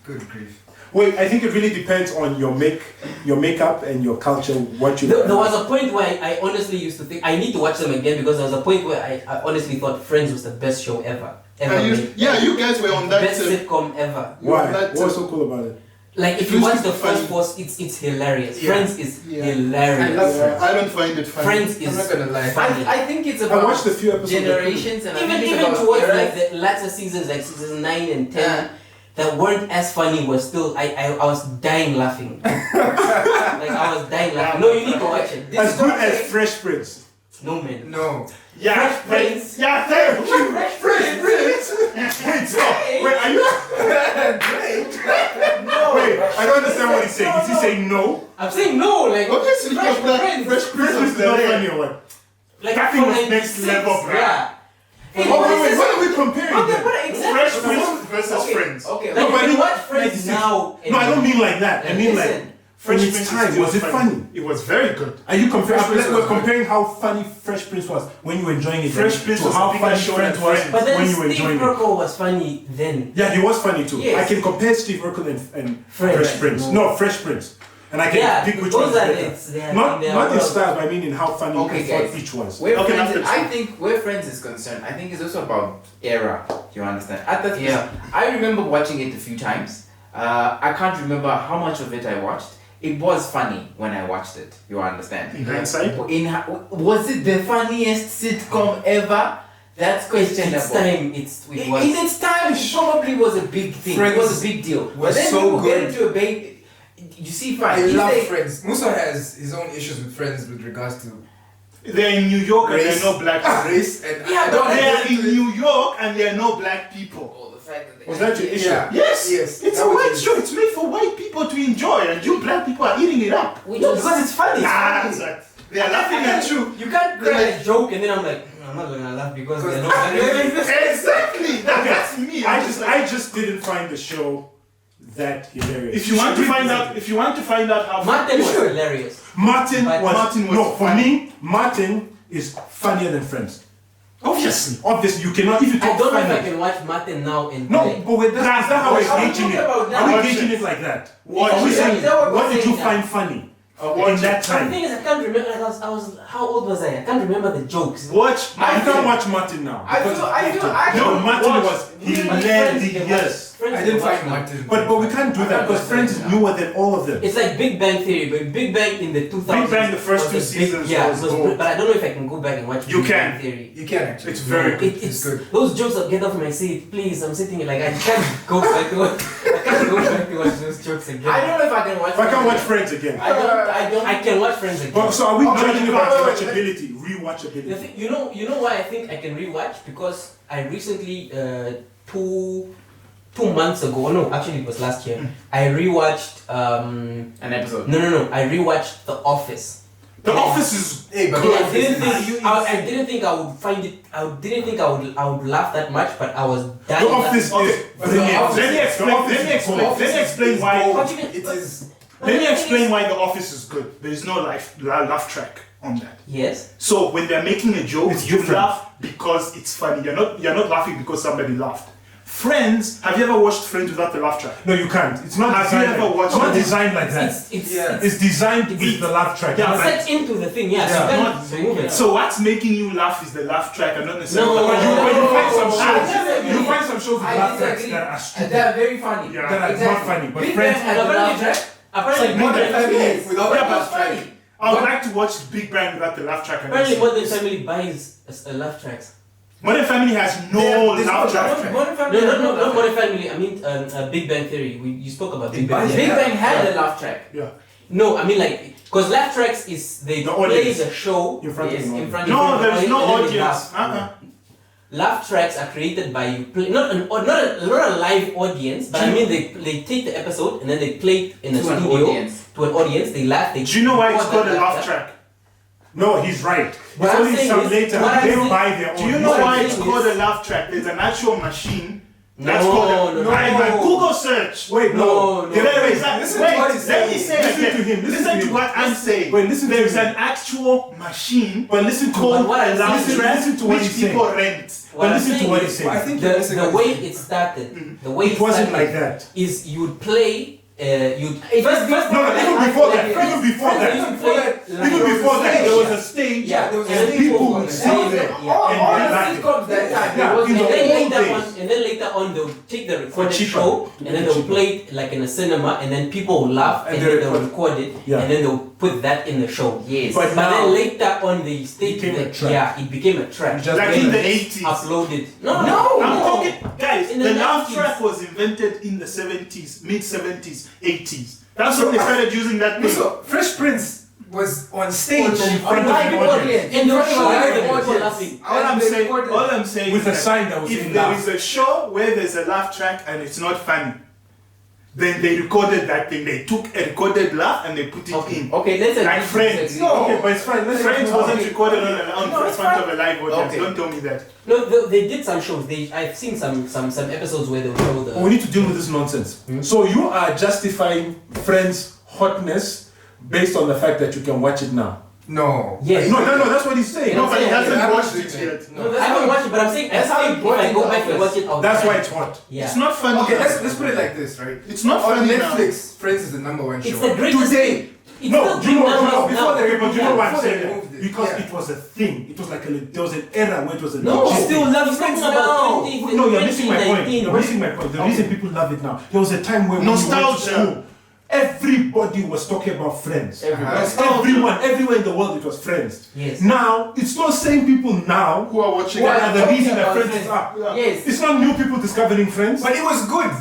Good grief. Wait, I think it really depends on your makeup and your culture, what you There was a point where I honestly used to think I need to watch them again because there was a point where I honestly thought Friends was the best show ever. Made. You guys were on that. Best sitcom ever. Why? that- What's so cool about it? Like if you It's watch just the first funny. four, it's hilarious. Yeah. Friends is Yeah. hilarious. I love Friends. I don't find it funny. Friends I'm is not gonna lie. funny. I think it's I about watched a few episodes. generations and I even think it's even about towards eras. like the latter seasons, like season 9 and 10, Yeah. that weren't as funny was still I was dying laughing. Like I was dying laughing. No, you need to watch it. This As is good what I'm as saying. Fresh Prince. No man. No. Yeah, Fresh Prince. Yeah, thank you. Fresh Prince. Wait, stop. Wait, are you? Wait, I don't understand what he's saying. Is he saying no? I'm saying no, like Obviously, Fresh because Prince. Fresh Fresh Prince is not funny or what? Like That thing from was next 96, level, bruh. Yeah. Oh, wait, what are we comparing Okay, then? what exactly? Fresh Prince versus Okay, Friends. Okay. Like but when you it- watch Friends 96. now. No, I don't mean like that. I mean like Listen. from Fresh its Prince time. is still Was it funny? It was very good. Are you comparing? Fresh Prince was We're good. comparing how funny Fresh Prince was when you were enjoying it. Fresh then Prince to was a how bigger funny show Friends than was Friends. But then when you were Steve enjoying it. Urkel was funny then. Yeah, he was funny too. Yes. I can compare Steve Urkel and Fresh. Fresh Prince. No, Fresh Prince. And I can Yeah, pick which those one is are better. it's- they are Not in their not in world. style, but I mean in how funny Okay, I thought guys. each was. Where Okay, Friends now is, I think where Friends is concerned, I think it's also about era. You understand? At that Yeah. I remember watching it a few times. I can't remember how much of it I watched. It was funny when I watched it. You understand? In hindsight? Was it the funniest sitcom ever? That's questionable. Its time, it was. In its time, it probably was a big thing. Friends it was a big deal. But was then so people get good. into a bait. You see, fine. I you love say- Friends. Musa has his own issues with Friends with regards to They're in New York and there race, are no black people. race, and Yeah, I don't but They're get in into it. New York and there are no black people. Oh, the fact that they Was that your issue? Yeah. Yes, Yes. It's that a was white it. show. It's made for white people to enjoy, and you black people are eating it up. Which No, was- because it's funny. It's Ah, funny. it's like, they are laughing at you. You can't crack a joke and then I'm like, I'm not gonna laugh because they're not. Exactly. That's me. I just didn't find the show that hilarious. If you want to find out how Martin you was should. hilarious. Martin But was Martin was no for funny. me. Martin is funnier than Friends. Obviously. Obviously, you cannot if you I talk don't know if I funny. can watch Martin now and No, like, but with that's not how Watch we're it. gauging it. About that. Are we Watch gauging it. it like that? Watch Are we it. saying Is that what what we're did you saying find now? funny Watch in that The time? thing is, I can't remember. I was how old was I? I can't remember the jokes. Watch. You can't watch Martin now. I because feel- it's I feel- dated. I No, feel- Martin watch- was Friends, hilarious. Friends, I didn't watch find now. Martin. But we can't do that because Friends is newer than all of them. It's like Big Bang Theory, but Big Bang in the 2000s. Big Bang, the first was two a big- seasons Yeah, was it was gold. good, but I don't know if I can go back and watch You Big can. Bang Theory. You can actually. It's very good. It's good. Those jokes that get off my seat, please. I'm sitting here like I can't go back to watch. I can't go back to watch those jokes again. I don't know if I can watch. If I can't watch Friends. Friends again. I can watch Friends again. But so are we Okay, judging about okay. rewatchability? The Rewatchability. thing, you know why I think I can rewatch, because I recently two months ago, no, actually it was last year. I rewatched An episode. no, I rewatched The Office. The Office is Hey, but I the didn't Office think is- I didn't think I would find it. I didn't think I would laugh that much, but I was dying. The Office Okay, is brilliant. Office- Let me explain. Let me explain why. What do you mean? It is. Let me explain why The Office is good. There is no laugh track on that. Yes. So when they're making a joke, It's you different. laugh because it's funny. You're not laughing because somebody laughed. Friends, have you ever watched Friends without the laugh track? No, you can't. It's not Have you designed. ever Like, watched it's not it? designed like that. It's Yeah. It's designed with the laugh track. Yeah, It's but- set into the thing. Yeah. Yeah. So you Not- can't remove it. So what's making you laugh is the laugh track and not necessarily. No, But you find some I shows. disagree. You find some shows with I laugh tracks disagree. that are stupid. They're very funny. Yeah. That are not funny. But Big Friends. Bang had a laugh track. Apparently, Like Modern Family without Yeah, the but laugh track. I would like to watch Big Bang without the laugh track. And apparently, listen. Modern Family buys a laugh tracks. Modern Family has no There's no laugh track. laugh track. Modern Family. Not Modern Family. I mean, Big Bang Theory. You spoke about Big Bang. Big Theory. Bang had a laugh track. Yeah. No, I mean like because laugh tracks is they The play audience. the show In front of yes, an in front No, of the there's no and then they audience. laugh. Laugh tracks are created by you play not a live audience, but I mean they take the episode and then they play it in a To an studio audience. to an audience. They laugh. They Do you know why it's record called a that laugh track? No, he's right. What It's I'm only saying some is- later. what I'm They saying- buy their own. Do you know What why I'm it's saying called is- a laugh track? There's an actual machine. That's No, called a, no. my Google search. Wait, No, no. no. There is a, Listen wait, to what he's let me saying. say Listen again. to him, Listen to what I'm saying. Wait, listen to There's him. an actual machine But listen to called what I'm a laugh saying- track listen to what which he's saying. people rent. What I'm listen to saying what is- he's saying. I think you're missing the what way he's saying. it started, the way It wasn't like that. is you'd play, you'd First, No, even before that. Even before that. Even before that, there was a stage. Yeah, there was and a then stage people before would that. say that, yeah. All And the then sitcoms that time, Yeah, there was in no the And old then later on they'll take the recorded cheaper. show To and make then it they'll cheaper. play it like in a cinema and then people will laugh And and, they then they'll record. record it Yeah. and then they'll put that in the show. Yes. But But now then later on they stage became a that, track. yeah, it became a track. You just Like made in the it. 80s. Uploaded. No, I'm talking, guys, In the the laugh 90s. track was invented in the 70s, mid 70s, 80s. That's when they started using that thing. So, Fresh Prince was on stage In front of live the audience. audience. And they were Live showing the audience. people laughing. All I'm saying With is a that sign that was if saying there laugh. is a show where there's a laugh track and it's not funny, then they recorded that thing. They took a recorded laugh and they put it Okay, in. okay, let's agree Like to Friends. disagree. Okay, but it's fine. Let's Friends move on. wasn't recorded on No, in it's front fine. of a live audience. Okay. Don't tell me that. No, they did some shows. I've seen some episodes where they'll show the. We need to deal with this nonsense. So you are justifying Friends' hotness based on the fact that you can watch it now. No. Yes. No, that's what he's saying. No, but he hasn't I'm watched not it doing yet. that. No, that's I haven't how watched it, but I'm saying that's how I you think go if I in go the back and office. watch it, I'll That's try. why it's hot. Yeah. It's not funny. Okay, now. let's put it like this, right? It's not On funny now. Netflix, Friends is the number one show. It's the greatest Today. thing. It's No, still do you know big what? numbers Before now. they, but you know why I'm Before they saying removed that? it, Because yeah. it was a thing. It was like there was an era where it was a No, legit still thing. love Friends now. No, you're missing my point. 2019. You're missing my point. The reason people love it now. There was a time when we went to Nostalgia. school, everybody was talking about Friends. Everyone. Everywhere in the world it was Friends. Yes. Now it's those same people now Who are watching that it? are the talking reason that about Friends is Friends. up. Yes. It's not new people discovering Friends. But it was good.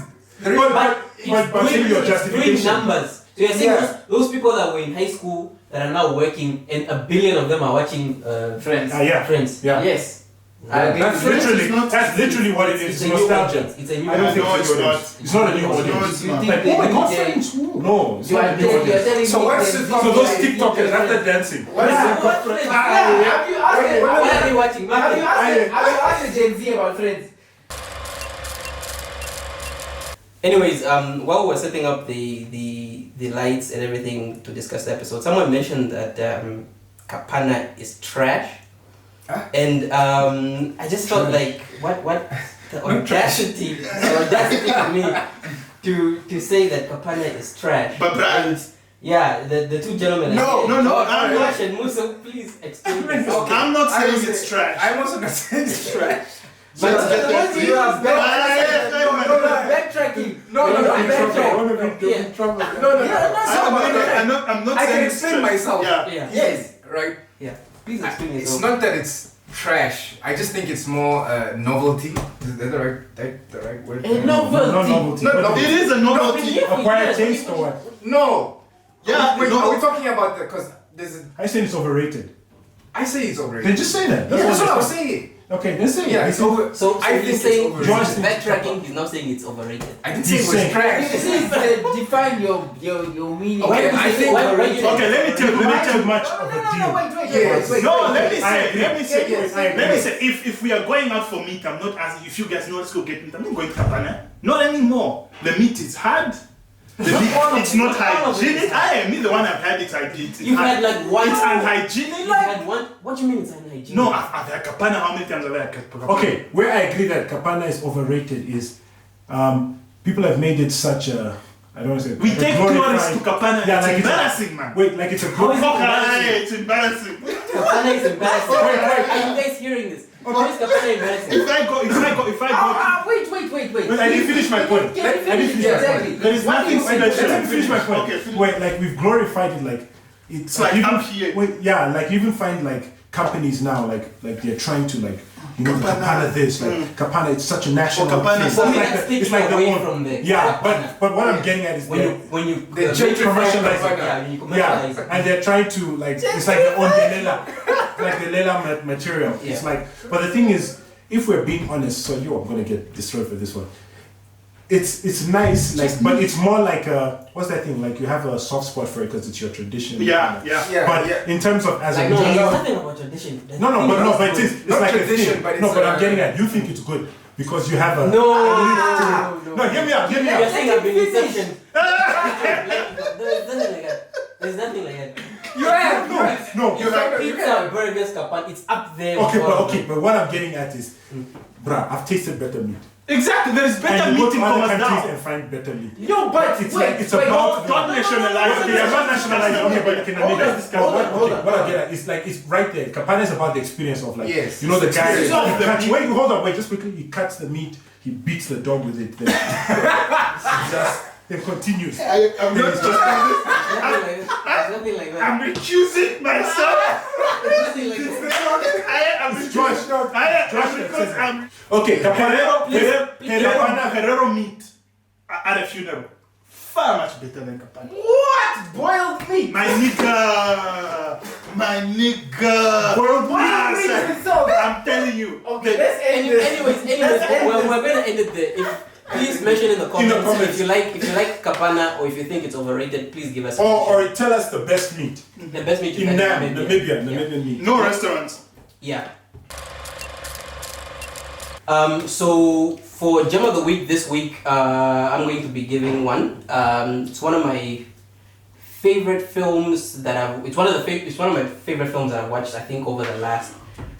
But saying your Doing justification. numbers. So you're saying Yeah. those people that were in high school that are now working, and a billion of them are watching Friends. Yeah. Friends. Yeah. Yes. I agree That's with you. literally what it is. It's It's a new nostalgia. audience. It's a new I don't think No, it's it's a new not. audience. It's not a new No, audience. it's You not. think Like, they oh my need God, their- Friends. No, it's You not are a new you're audience. telling So me what's there's the- So different- those TikTokers after dancing. What is Yeah. it? What Friends? Have you asked them- What are they watching? have you asked the Gen Z about Friends? Anyways, while we're setting up the lights and everything to discuss the episode, someone mentioned that Kapana is trash, and I just felt like what the audacity for me to say that Kapana is trash. But Brian- And, yeah, the two gentlemen. No, I'm not- Josh and Musa, please explain. this. I'm not I saying was- it's trash. I'm also not saying it's trash. But Let's get that you are backtracking. No, You are backtrack. One of them Yeah. in trouble. I'm not I saying can it's explain trash. myself. Yeah. Yeah. Yes, right. Yeah. Please explain It's yourself. not that it's trash. I just think it's more novelty. Is that the right word? A Not novelty. novelty. No, but no. It is a novelty. acquired taste or what? No. Yeah, Wait, no. are we talking about the? Because there's. I say it's overrated. I say it's Then overrated. just say that. That's what I I'm saying. Okay, then say Yeah, it. it's over. So I think he's it's saying overrated. Josh he's backtracking. He's now saying it's overrated. I didn't say it He's was saying- trash. Define your meaning. Okay, Why I do you think- say overrated? Okay, let me tell Too much of a deal. Yes. No, let me I say, agree. let me say, Yes, I let me agree. say, if we are going out for meat, I'm not asking if you guys know let's go get meat. I'm not going to Kapana. Not anymore. The meat is hard. The meat, it's not hygienic. I am me the one I've had it. It's You've had like one. It's unhygienic. You've had one. What do you mean it's unhygienic? No, I've had Kapana. How many times have I had Kapana? Okay, where I agree that Kapana is overrated is people have made it such a I don't want to say We like a take glorified- tourists to Kapana. Yeah, It's like embarrassing, man. Wait, like it's a How is glorified. it embarrassing? It's embarrassing. Kapana is embarrassing. Are you guys hearing this? How is Kapana embarrassing? If I go. Wait. Wait, I didn't finish my point. Can you I didn't finish finish it? my Exactly. point. There is nothing Wait, special. let me finish my point. Okay, finish. Wait, like we've glorified it, like it's like even, up here. Wait, yeah, like you even find like companies now, like they're trying to like you know, Kapana this, like Kapana, it's such a national Kapana, thing. for me, that's taking away from the but what I'm getting at is when you They commercialize it. yeah, when you commercialize Yeah, it. and they're trying to like it's like the on the lela, like the lela material. Yeah. It's like, but the thing is, if we're being honest, so I'm gonna get destroyed for this one. It's nice, like, but it's more like a what's that thing? Like you have a soft spot for it because it's your tradition. Yeah. But in terms of as Like, a no, movie- there's nothing about tradition. no, but it's Not like tradition, a thing. but No, it's but I'm a- getting at you think it's good because you have a No, no. Hear me out. You're saying I've been inception. There's nothing like that. There's nothing like that. You have. No. You have. Pizza, burgers, kapan, it's up there. with Okay, all of but them. what I'm getting at is, bruh, I've tasted better meat. Exactly. There is better And you go meat in to other commerce countries now. and find better meat. No, but It's like it's about don't nationalize. Okay, I'm not nationalizing. Okay, but can I Hold make on, this hold on, hold on. what I get at is like it's right there. Kapana is about the experience of like Yes. you know the guy. It's of the meat. Wait, hold on, wait, just quickly. He cuts the meat. He beats the dog with it. Then continues. I'm not There's nothing like that. I'm recusing myself. There's nothing like that. I'm Josh, because I'm okay, Kapana. Herrero meat at a funeral. Far much better than Kapana. What? Boiled meat? My nigga. Boiled meat. I'm telling you. Okay, let's end this. Anyways, well, we're gonna end it there. Please mention in the comments, if you like Kapana or if you think it's overrated. Please give us a Or tell us the best meat the best meat you in had Namibia, Yeah. Namibian meat. No restaurants. Yeah. So for Gem of the Week this week, I'm going to be giving one. It's one of my favorite films that I've. It's one of my favorite films that I've watched. I think over the last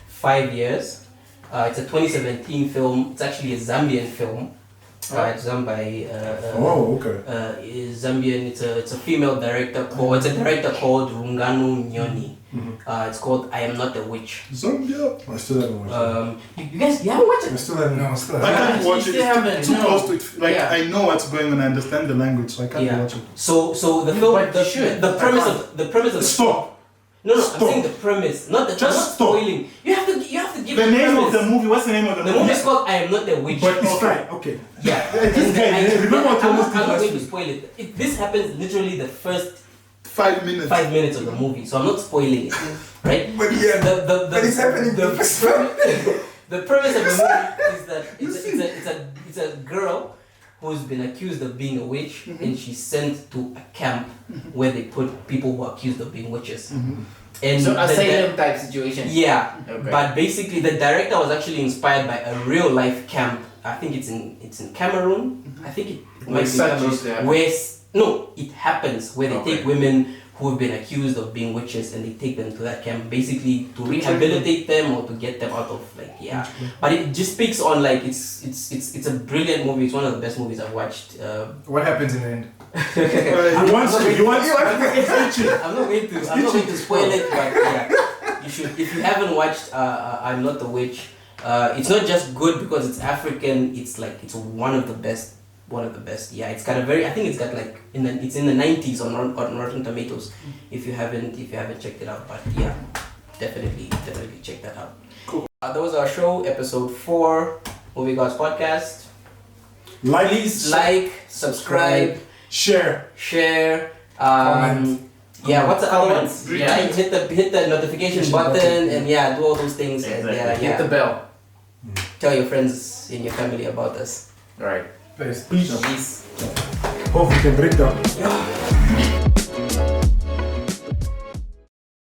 5 years. It's a 2017 film. It's actually a Zambian film. It's done by Zambian. It's a female director called. It's a director called Rungano Nyoni. It's called I Am Not a Witch. Zambia. I still haven't watched You guys, you haven't watched it. I it? still haven't. No, still. I can't watch it. still haven't, It's too no. close to it. Like Yeah. I know what's going on. I understand the language, so I can't watch it. So the film, But you should. the premise of the Stop. No, Stop. I'm saying the premise, not the Just not stop. spoiling. You have to give The name premise. of the movie. What's the name of the The movie? movie is called I Am Not a Witch. But it's fine. Okay. Yeah. This guy, remember what I'm Thomas not did last going to week? spoil it. This happens literally the first 5 minutes. 5 minutes of the movie, so I'm not spoiling it, right? But yeah, but it's happening the first one. The premise of the movie is that it's a girl who's been accused of being a witch, and she's sent to a camp where they put people who are accused of being witches. And So the- asylum type situation. Yeah, Okay. but basically the director was actually inspired by a real life camp. I think it's in Cameroon. I think it might be such Cameroon. used to happen. No, it happens where they Okay. take women who have been accused of being witches and they take them to that camp basically to rehabilitate them or to get them out of But it just speaks on like it's a brilliant movie. It's one of the best movies I've watched. What happens in the end? You want I'm not going to spoil it, but yeah, you should. If you haven't watched I'm Not the Witch, it's not just good because it's African. It's one of the best. Yeah, it's got a very. I think it's got like it's in the 90s on Rotten Tomatoes. If you haven't checked it out, but yeah, definitely check that out. Cool. That was our show, episode 4, Movie Gods Podcast. Please like, subscribe, share. Comment. Yeah, what's the other one? Comment. Yeah, hit the notification button and yeah, do all those things and Exactly. yeah, Hit the bell. tell your friends and your family about us. Right. Please. Peace. Peace. Hope we can break down. Yeah.